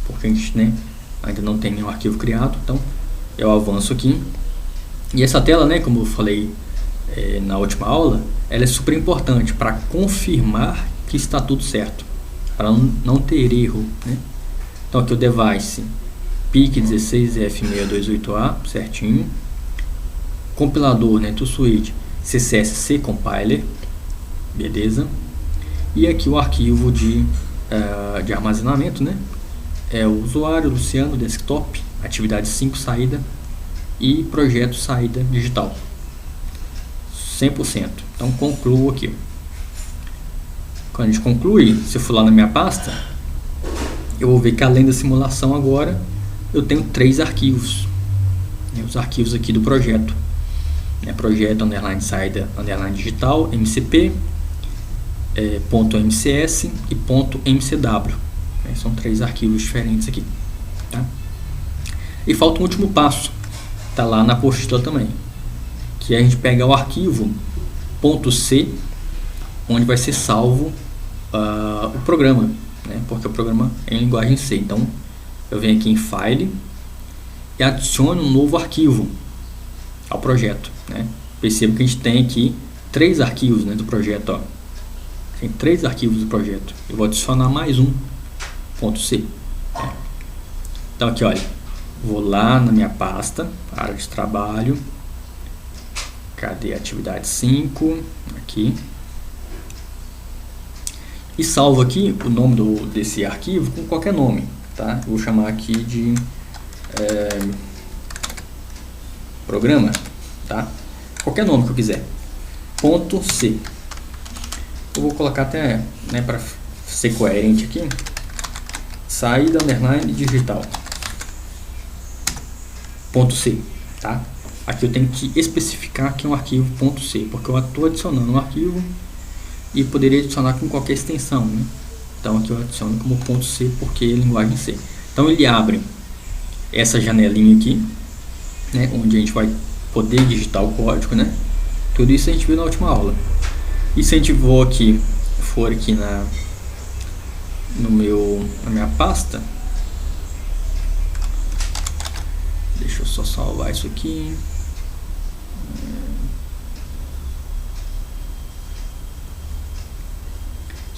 porque a gente, né, ainda não tem nenhum arquivo criado. Então eu avanço aqui. E essa tela, né, como eu falei na última aula, ela é super importante para confirmar que está tudo certo, para não ter erro, né? Então aqui o device PIC16F628A, certinho. Compilador, né, ToSwitch CSS Compiler, beleza. E aqui o arquivo de armazenamento, né, é o usuário Luciano Desktop, atividade 5 saída e projeto saída digital 100%. Então concluo aqui. Quando a gente conclui, se eu for lá na minha pasta, eu vou ver que além da simulação agora eu tenho 3 arquivos, né, os arquivos aqui do projeto, né, projeto underline saída underline digital MCP, .mcs e .mcw, né, são 3 arquivos diferentes aqui, tá? E falta um último passo, tá lá na apostila também, que é a gente pegar o arquivo .c, onde vai ser salvo o programa, né, porque o programa é em linguagem C. Então eu venho aqui em File e adiciono um novo arquivo ao projeto, né? Perceba que a gente tem aqui 3 arquivos, né, do projeto, ó. Tem 3 arquivos do projeto. Eu vou adicionar mais um .c, né? Então aqui, olha, vou lá na minha pasta, área de trabalho, cadê a atividade 5, aqui, e salvo aqui o nome desse arquivo com qualquer nome, tá? Eu vou chamar aqui de programa, tá? Qualquer nome que eu quiser. .c. Eu vou colocar até, né, para ser coerente aqui, saída underline digital .c, tá? Aqui eu tenho que especificar que é um arquivo .c, porque eu estou adicionando um arquivo e poderia adicionar com qualquer extensão, né? Então aqui eu adiciono como .c porque é linguagem C. Então ele abre essa janelinha aqui, né, onde a gente vai poder digitar o código, né? Tudo isso a gente viu na última aula. E se a gente for aqui na minha pasta, deixa eu só salvar isso aqui.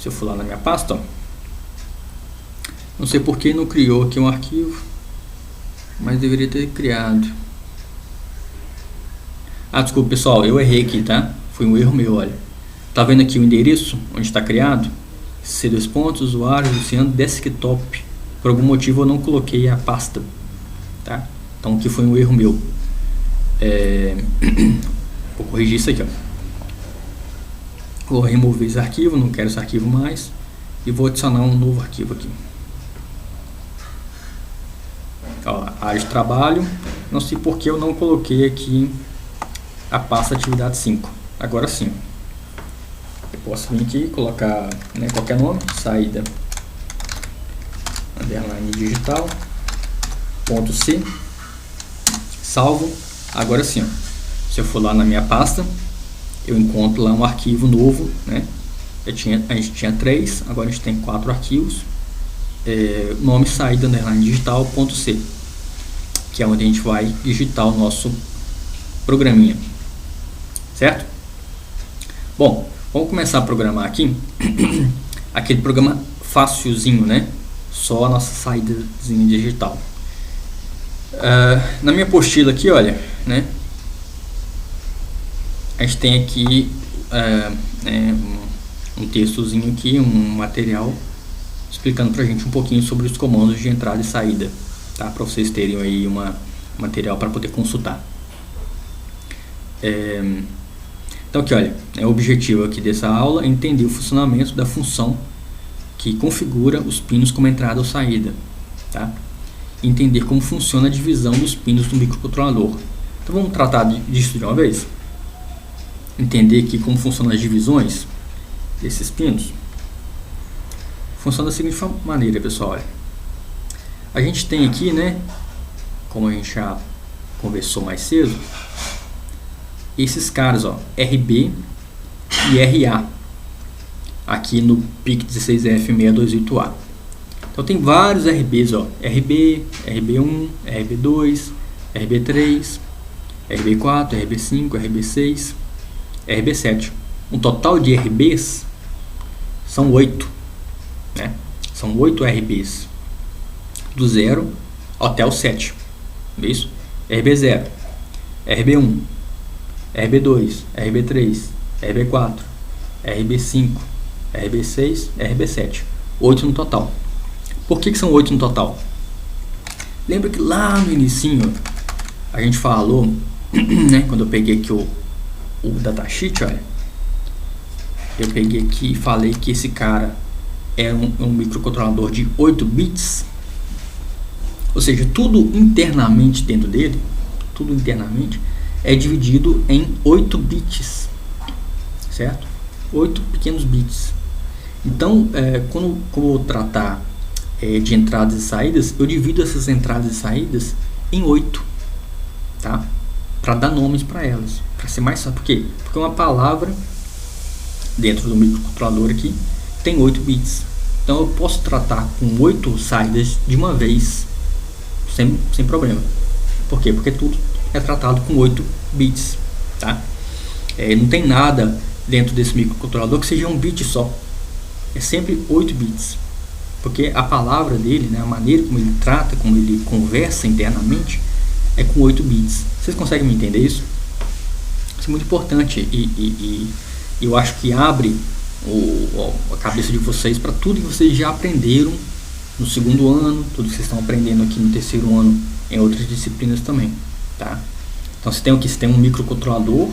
Se eu for lá na minha pasta, ó, não sei porque não criou aqui um arquivo, mas deveria ter criado. Desculpa pessoal, eu errei aqui, tá? Foi um erro meu, olha. Tá vendo aqui o endereço onde está criado? C2 pontos, usuário, Luciano, desktop. Por algum motivo eu não coloquei a pasta, tá? Então aqui foi um erro meu. Vou corrigir isso aqui, ó. Vou remover esse arquivo, não quero esse arquivo mais. E vou adicionar um novo arquivo aqui. Ó, área de trabalho. Não sei porque eu não coloquei aqui a pasta atividade 5. Agora sim. Eu posso vir aqui e colocar, né, qualquer nome. Saída underline digital .c. Salvo. Agora sim, ó. Se eu for lá na minha pasta, eu encontro lá um arquivo novo, né? A gente tinha 3, agora a gente tem 4 arquivos. Nome saída underline digital .c, que é onde a gente vai digitar o nosso programinha, certo? Bom, vamos começar a programar aqui. Aquele programa facilzinho, né? Só a nossa saídazinha digital. Na minha apostila aqui, olha, né? A gente tem aqui um textozinho aqui, um material explicando pra gente um pouquinho sobre os comandos de entrada e saída, tá? Para vocês terem aí um material para poder consultar. Então aqui, olha, o objetivo aqui dessa aula é entender o funcionamento da função que configura os pinos como entrada ou saída, tá? Entender como funciona a divisão dos pinos do microcontrolador. Então vamos tratar disso de uma vez. Entender aqui como funcionam as divisões desses pinos. Funciona da seguinte maneira, pessoal. Olha. A gente tem aqui, né, como a gente já conversou mais cedo, esses caras, ó, RB e RA, aqui no PIC16F628A. Então tem vários RBs, ó, RB, RB1, RB2, RB3, RB4, RB5, RB6, RB7. Um total de RBs são 8, né? São 8 RBs, do 0 até o 7, é isso? RB0, RB1, RB2, RB3, RB4, RB5, RB6, RB7. 8 no total. Por que são 8 no total? Lembra que lá no inicinho a gente falou, né, quando eu peguei aqui o datasheet, olha, eu peguei aqui e falei que esse cara é um microcontrolador de 8 bits, ou seja, tudo internamente dentro dele, tudo internamente é dividido em 8 bits, certo? 8 pequenos bits. Então, quando eu vou tratar de entradas e saídas, eu divido essas entradas e saídas em 8, tá? Para dar nomes para elas, para ser mais fácil. Por quê? Porque uma palavra dentro do microcontrolador aqui tem 8 bits. Então eu posso tratar com 8 saídas de uma vez, sem problema. Por quê? Porque tudo é tratado com 8 bits, tá? Não tem nada dentro desse microcontrolador que seja um bit só. É sempre 8 bits. Porque a palavra dele, né, a maneira como ele trata, como ele conversa internamente, é com 8 bits. Vocês conseguem me entender isso? Isso é muito importante e eu acho que abre a cabeça de vocês para tudo que vocês já aprenderam no segundo ano, tudo que vocês estão aprendendo aqui no terceiro ano em outras disciplinas também, tá? Então você tem um microcontrolador,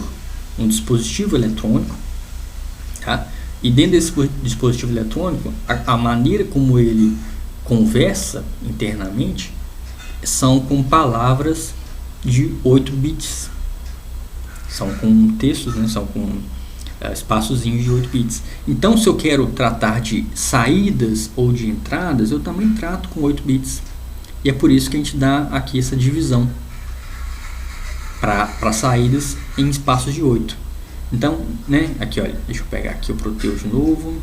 um dispositivo eletrônico, tá? E dentro desse dispositivo eletrônico, a maneira como ele conversa internamente são com palavras de 8 bits. São com textos, né? São com espaçozinhos de 8 bits. Então, se eu quero tratar de saídas ou de entradas, eu também trato com 8 bits. E é por isso que a gente dá aqui essa divisão para saídas em espaços de 8. Então, né, aqui olha, deixa eu pegar aqui o Proteus de novo.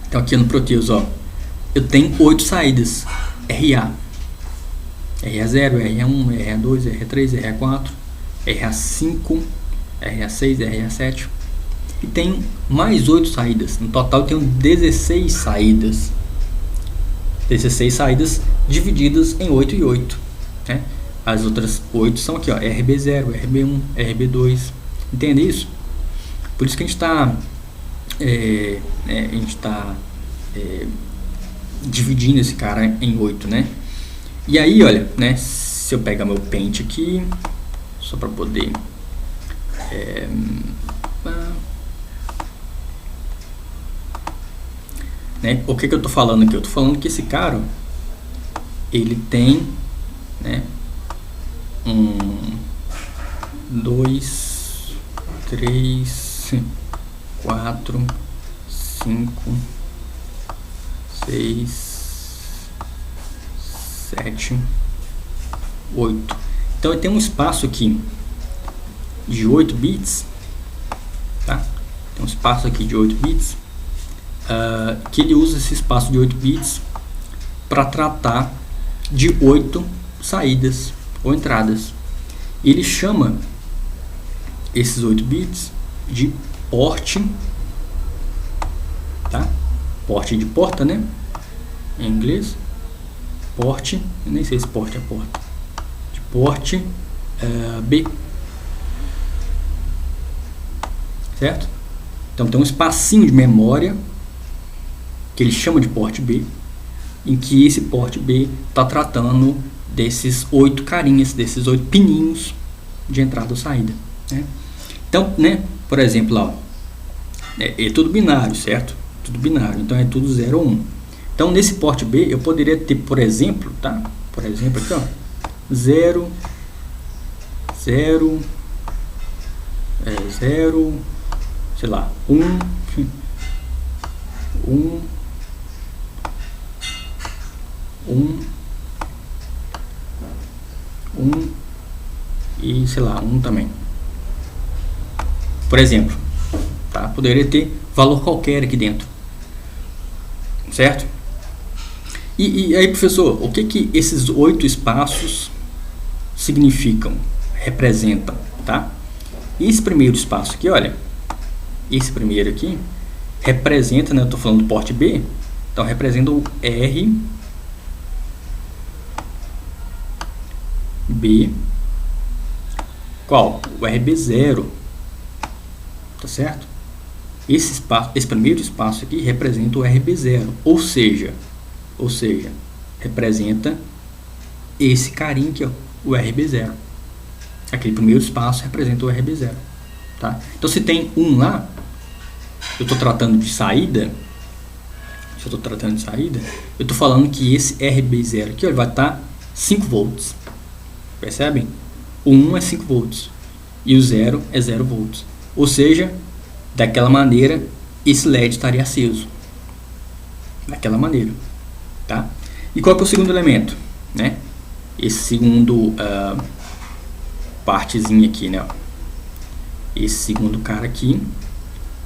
Então aqui no Proteus, ó, eu tenho 8 saídas, RA, RA0, RA1, RA2, RA3, RA4, RA5, RA6, RA7, e tenho mais 8 saídas. No total eu tenho 16 saídas. 16 saídas divididas em 8 e 8, né? As outras 8 são aqui, ó, RB0, RB1, RB2. Entende isso? Por isso que a gente está dividindo esse cara em 8, né? E aí, olha, né? Se eu pegar meu pente aqui, só para poder né? O que eu tô falando aqui? Eu tô falando que esse cara, ele tem, né, 1, 2, 3, 4, 5, 6, 7, 8. Então ele tem um espaço aqui de 8 bits, tá? Tem um espaço aqui de 8 bits, que ele usa esse espaço de 8 bits para tratar de 8 saídas ou entradas. Ele chama esses 8 bits de porte, tá? Porte de porta, né? Em inglês, porte, eu nem sei se porte é porta, de porte B, certo? Então tem um espacinho de memória que ele chama de porte B, em que esse porte B está tratando desses 8 carinhas, desses 8 pininhos de entrada ou saída, né? Então, né, por exemplo, ó, é tudo binário, certo? Tudo binário, então é tudo 0 ou 1. Então, nesse porte B, eu poderia ter, por exemplo, tá? Por exemplo, aqui, ó, 0, 0, 0, sei lá, 1, 1, 1, 1, e, sei lá, 1 também. Por exemplo, tá? Poderia ter valor qualquer aqui dentro, certo? E aí, professor, o que esses 8 espaços significam, representam, tá? Esse primeiro espaço aqui, olha, esse primeiro aqui representa, né, eu estou falando do porte B, então representa o RB, qual? O RB0, tá certo? Esse primeiro espaço aqui representa o RB0, ou seja, representa esse carinha aqui, ó, o RB0. Aquele primeiro espaço representa o RB0, tá? Então, se tem 1 lá, eu estou tratando de saída, eu estou falando que esse RB0 aqui, ó, vai estar 5 volts, percebem? O 1 é 5 volts e o 0 é 0 volts, ou seja, daquela maneira esse LED estaria aceso, daquela maneira, tá? E qual que é o segundo elemento, né? Esse segundo partezinha aqui, né? Esse segundo cara aqui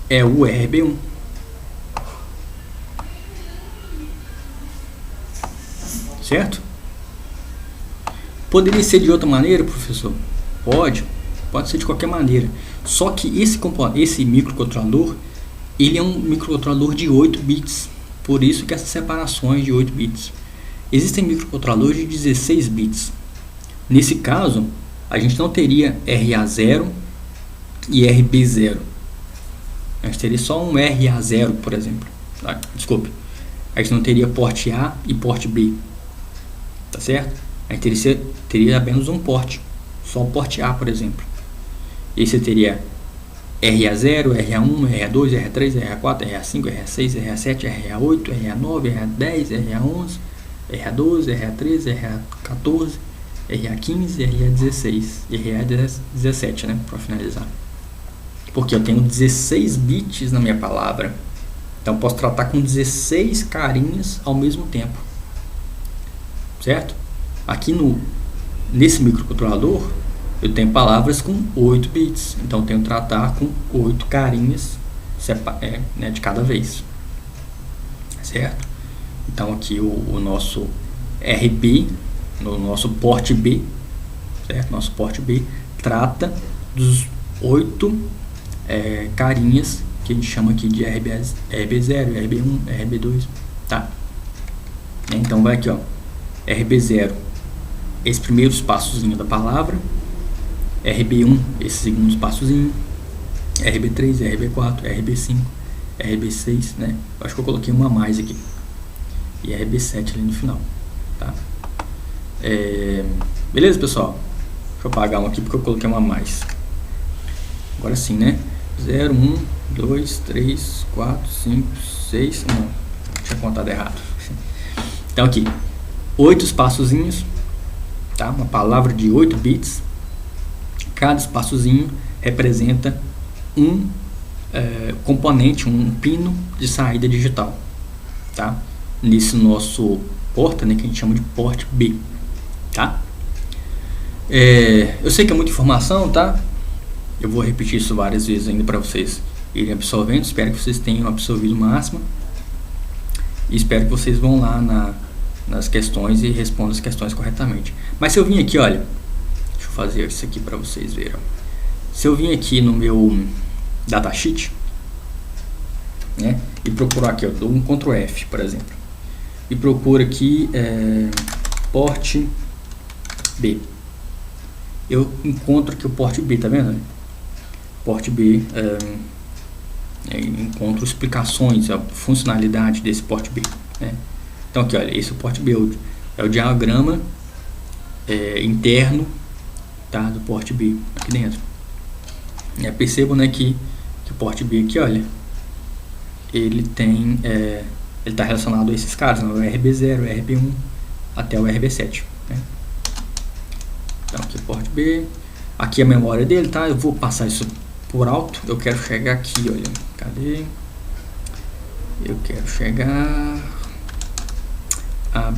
é o RB1. Certo? Poderia ser de outra maneira, professor? Pode ser de qualquer maneira. Só que esse microcontrolador, ele é um microcontrolador de 8 bits. Por isso que essas separações de 8 bits. Existem microcontroladores de 16 bits. Nesse caso, a gente não teria RA0 e RB0. A gente teria só um RA0, por exemplo. Desculpe. A gente não teria porte A e porte B. Tá certo? A gente teria apenas um porte. Só o porte A, por exemplo. E aí você teria RA0, RA1, RA2, RA3, RA4, RA5, RA6, RA7, RA8, RA9, RA10, RA11, RA12, RA13, RA14, RA15, RA16 e RA17, né, para finalizar. Porque eu tenho 16 bits na minha palavra. Então eu posso tratar com 16 carinhas ao mesmo tempo. Certo? Aqui nesse microcontrolador eu tenho palavras com 8 bits. Então eu tenho que tratar com 8 carinhas né, de cada vez. Certo? Então aqui o nosso RB, no nosso porte B, certo? Nosso porte B trata dos 8 carinhas que a gente chama aqui de RB0, RB1, RB2, tá? Então vai aqui, ó, RB0, esse primeiro espaçozinho da palavra, RB1, esse segundo espaçozinho, RB3, RB4, RB5, RB6, né? Acho que eu coloquei uma a mais aqui, e RB7 ali no final, tá? Beleza, pessoal? Deixa eu apagar um aqui porque eu coloquei uma a mais. Agora sim, né? 0, 1, 2, 3, 4, 5, 6, não, tinha contado errado. Então aqui, 8 espaçozinhos, tá? Uma palavra de 8 bits. Cada espaçozinho representa um componente, um pino de saída digital, tá? Nesse nosso porta, né, que a gente chama de porte B, tá? Eu sei que é muita informação, tá? Eu vou repetir isso várias vezes ainda para vocês irem absorvendo. Espero que vocês tenham absorvido o máximo. E espero que vocês vão lá nas questões e respondam as questões corretamente. Mas se eu vim aqui, olha, deixa eu fazer isso aqui para vocês verem. Se eu vim aqui no meu datasheet, né, e procurar aqui, eu dou um Ctrl F, por exemplo, e procuro aqui porte B. Eu encontro aqui o porte B, tá vendo? Porte B, encontro explicações, a funcionalidade desse porte B, né? Então aqui, olha, esse é o porte B, é o diagrama interno, tá, do porte B aqui dentro. Percebam, né, que o porte B aqui, olha, ele tem, ele está relacionado a esses caras, né, o RB0, o RB1 até o RB7, né? Então aqui o porte B, aqui a memória dele, tá? Eu vou passar isso por alto. Eu quero chegar aqui, olha, cadê? Eu quero chegar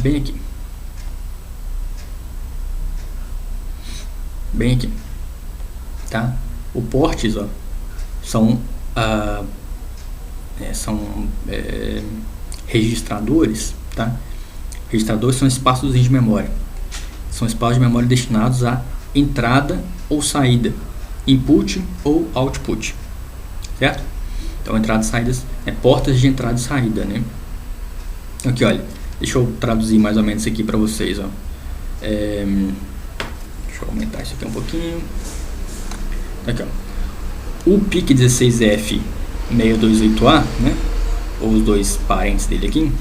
bem aqui, bem aqui. tá? O ports, ó, são registradores, tá? Registradores são espaços de memória. São espaços de memória destinados a entrada ou saída, input ou output, certo? Então, entradas e saídas, portas de entrada e saída, né? Aqui, olha, deixa eu traduzir mais ou menos isso aqui para vocês, ó. Deixa eu aumentar isso aqui um pouquinho. Aqui, ó. O PIC16F628A, né? Ou os dois parentes dele aqui,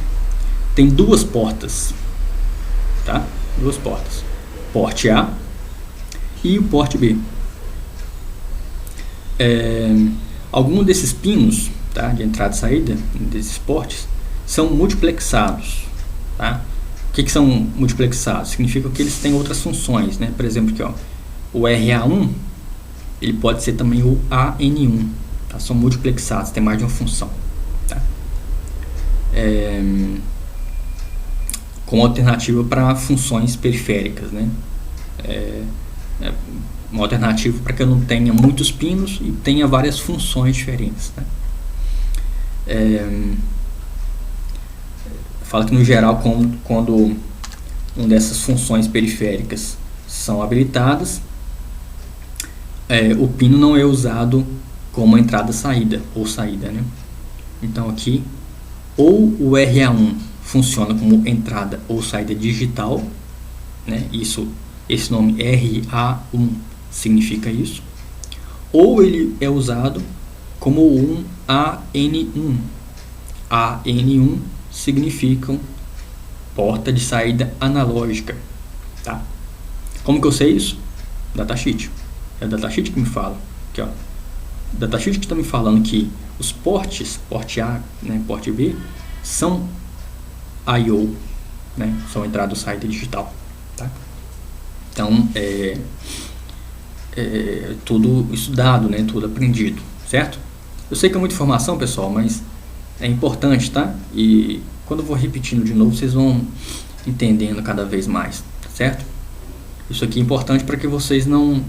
tem duas portas, tá? Duas portas, porte A e o porte B. Algum desses pinos, tá, de entrada e saída desses portes são multiplexados, tá? O que são multiplexados? Significa que eles têm outras funções, né? Por exemplo, aqui, ó, o RA1 ele pode ser também o AN1, tá? São multiplexados, tem mais de uma função, tá? Como alternativa para funções periféricas, né? Uma alternativa para que eu não tenha muitos pinos e tenha várias funções diferentes, né? Fala que no geral quando uma dessas funções periféricas são habilitadas, o pino não é usado como entrada-saída ou saída, né? Então aqui ou o RA1 funciona como entrada ou saída digital, né? Esse nome RA1 significa isso, ou ele é usado como um AN1. AN1 significa porta de saída analógica, tá? Como que eu sei isso? Datasheet. É o datasheet que me fala. Aqui, ó. Datasheet que está me falando que os portes, porte A, né, porte B, são I/O, né? São entrada ou saída digital, tá? Então, tudo estudado, né? Tudo aprendido, certo? Eu sei que é muita informação, pessoal, mas é importante, tá? E quando eu vou repetindo de novo, vocês vão entendendo cada vez mais, certo? Isso aqui é importante para que vocês não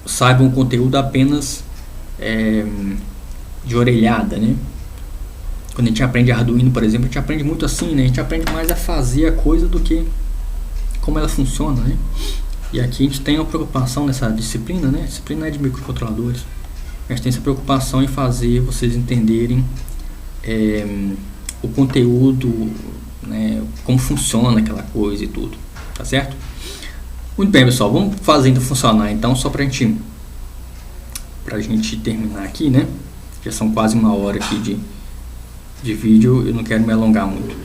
saibam o conteúdo apenas de orelhada, né? Quando a gente aprende Arduino, por exemplo, a gente aprende muito assim, né? A gente aprende mais a fazer a coisa do que como ela funciona, né? E aqui a gente tem uma preocupação nessa disciplina, né? A disciplina é de microcontroladores. A gente tem essa preocupação em fazer vocês entenderem o conteúdo, né? Como funciona aquela coisa e tudo, tá certo? Muito bem, pessoal, vamos fazendo funcionar então, só pra gente terminar aqui, né? Já são quase uma hora aqui de vídeo, eu não quero me alongar muito.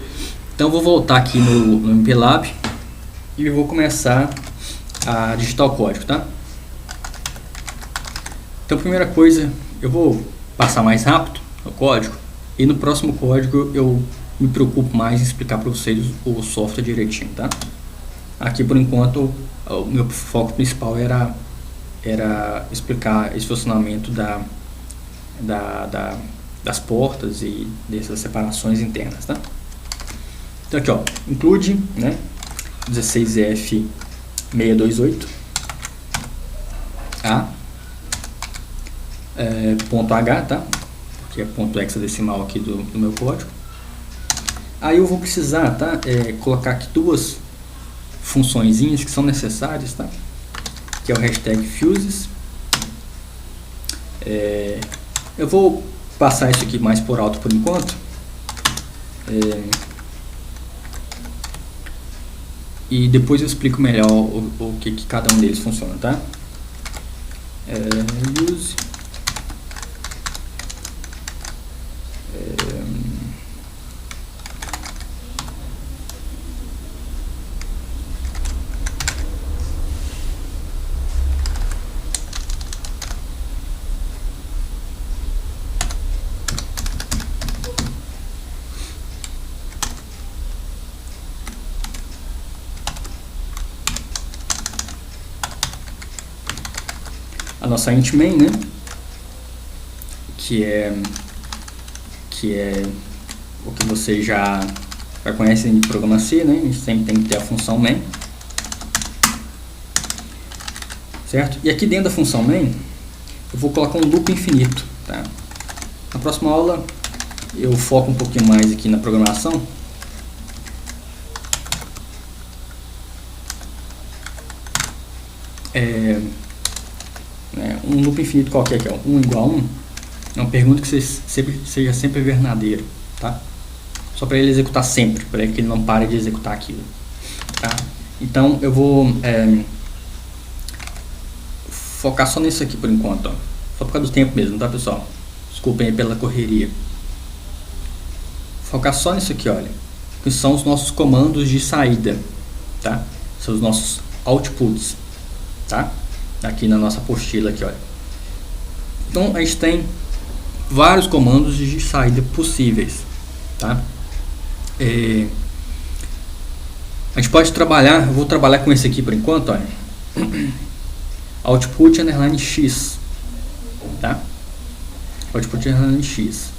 Então eu vou voltar aqui no MPLAB e eu vou começar a digitar o código, tá? Então, primeira coisa, eu vou passar mais rápido o código e no próximo código eu me preocupo mais em explicar para vocês o software direitinho, tá? Aqui, por enquanto, o meu foco principal era explicar esse funcionamento das portas e dessas separações internas, tá? Então aqui, ó, include, né, 16F628 A ponto H, tá? Que é ponto hexadecimal aqui do meu código. Aí eu vou precisar, tá, colocar aqui duas funçõezinhas que são necessárias, tá? Que é o hashtag fuses. Eu vou passar isso aqui mais por alto por enquanto. E depois eu explico melhor o que cada um deles funciona, tá? Use. A nossa int main, né, que é o que vocês já conhecem de programa C, né, a gente sempre tem que ter a função main. certo? E aqui dentro da função main, eu vou colocar um loop infinito, tá? Na próxima aula eu foco um pouquinho mais aqui na programação. Um loop infinito qualquer que é 1 igual a 1, é uma pergunta que seja sempre verdadeira, tá? Só para ele executar sempre, para que ele não pare de executar aquilo, tá? Então eu vou focar só nisso aqui por enquanto, ó. Só por causa do tempo mesmo, tá, pessoal? Desculpem aí pela correria. Focar só nisso aqui, olha, que são os nossos comandos de saída, tá? São os nossos outputs, tá? Aqui na nossa apostila aqui, olha. Então a gente tem vários comandos de saída possíveis, tá? A gente pode trabalhar, eu vou trabalhar com esse aqui por enquanto, olha. Output underline x, tá? Output underline x,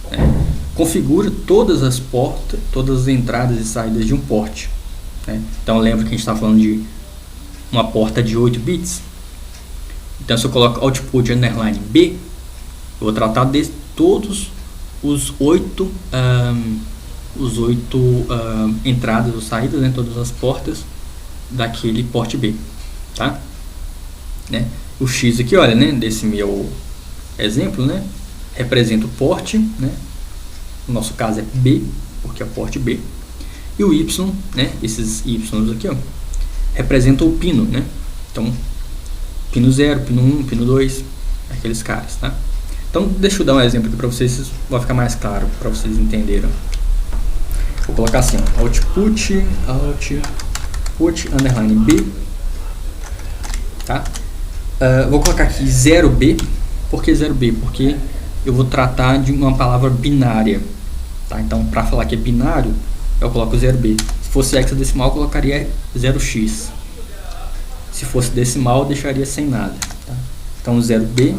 configura todas as portas, todas as entradas e saídas de um port, né? Então lembra que a gente está falando de uma porta de 8 bits. Então se eu coloco output underline b, eu vou tratar de todos os 8 entradas ou saídas, né, todas as portas daquele port B, tá? Né? O X aqui, olha, né, desse meu exemplo, né, representa o port, né? No nosso caso é B, porque é o port B. E o Y, né, esses Y aqui, ó, representam o pino, né? Então, pino 0, pino 1, pino 2, aqueles caras, tá? Então, deixa eu dar um exemplo aqui para vocês, vai ficar mais claro para vocês entenderem. Vou colocar assim, ó, output underline B, tá? Vou colocar aqui 0B. Por que 0B? Porque eu vou tratar de uma palavra binária, tá? Então, para falar que é binário, eu coloco 0B. Se fosse hexadecimal, eu colocaria 0x. Se fosse decimal, eu deixaria sem nada, tá? Então, 0B,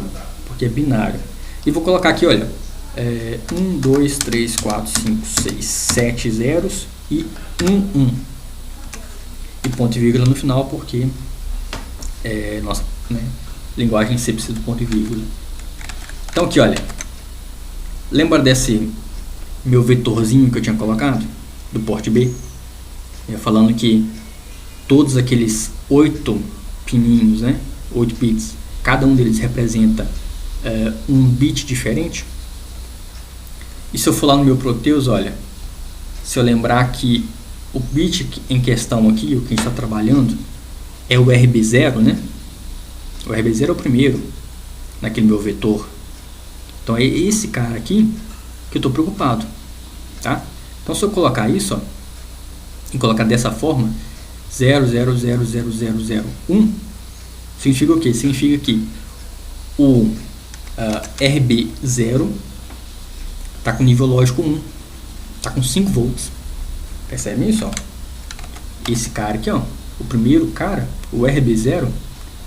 porque é binário. E vou colocar aqui, olha, 1, 2, 3, 4, 5, 6, 7 zeros e 1, 1. E ponto e vírgula no final, porque nossa, né, linguagem C precisa do ponto e vírgula. Então aqui, olha, lembra desse meu vetorzinho que eu tinha colocado, do port B? Falando que todos aqueles 8 pininhos, né, 8 bits, cada um deles representa um bit diferente. E se eu for lá no meu Proteus, olha, se eu lembrar que o bit em questão aqui, o que a gente está trabalhando, é o RB0, né? O RB0 é o primeiro naquele meu vetor. Então é esse cara aqui que eu estou preocupado, tá? Então se eu colocar isso, ó, e colocar dessa forma, 0,0000001, significa o quê? Significa que o RB0 está com nível lógico 1, está com 5 volts. Percebe isso? Ó? Esse cara aqui, ó, o primeiro cara, o RB0,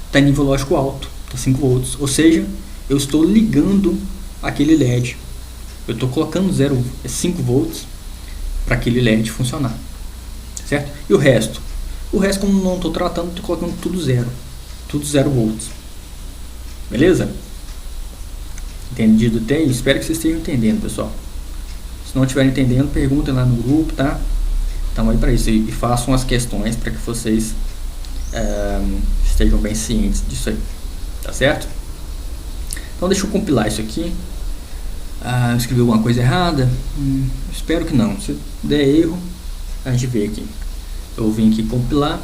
está em nível lógico alto, está 5 volts. Ou seja, eu estou ligando aquele LED. Eu estou colocando 5 volts para aquele LED funcionar. Certo? E o resto? O resto, como não estou tratando, estou colocando tudo 0. Tudo 0 volts. Beleza? Entendido até aí? Espero que vocês estejam entendendo, pessoal. Se não estiverem entendendo, perguntem lá no grupo, tá? Então aí para isso. E façam as questões para que vocês estejam bem cientes disso aí. Tá certo? Então deixa eu compilar isso aqui. Eu escrevi alguma coisa errada? Espero que não. Se der erro, a gente vê aqui. Eu vim aqui compilar.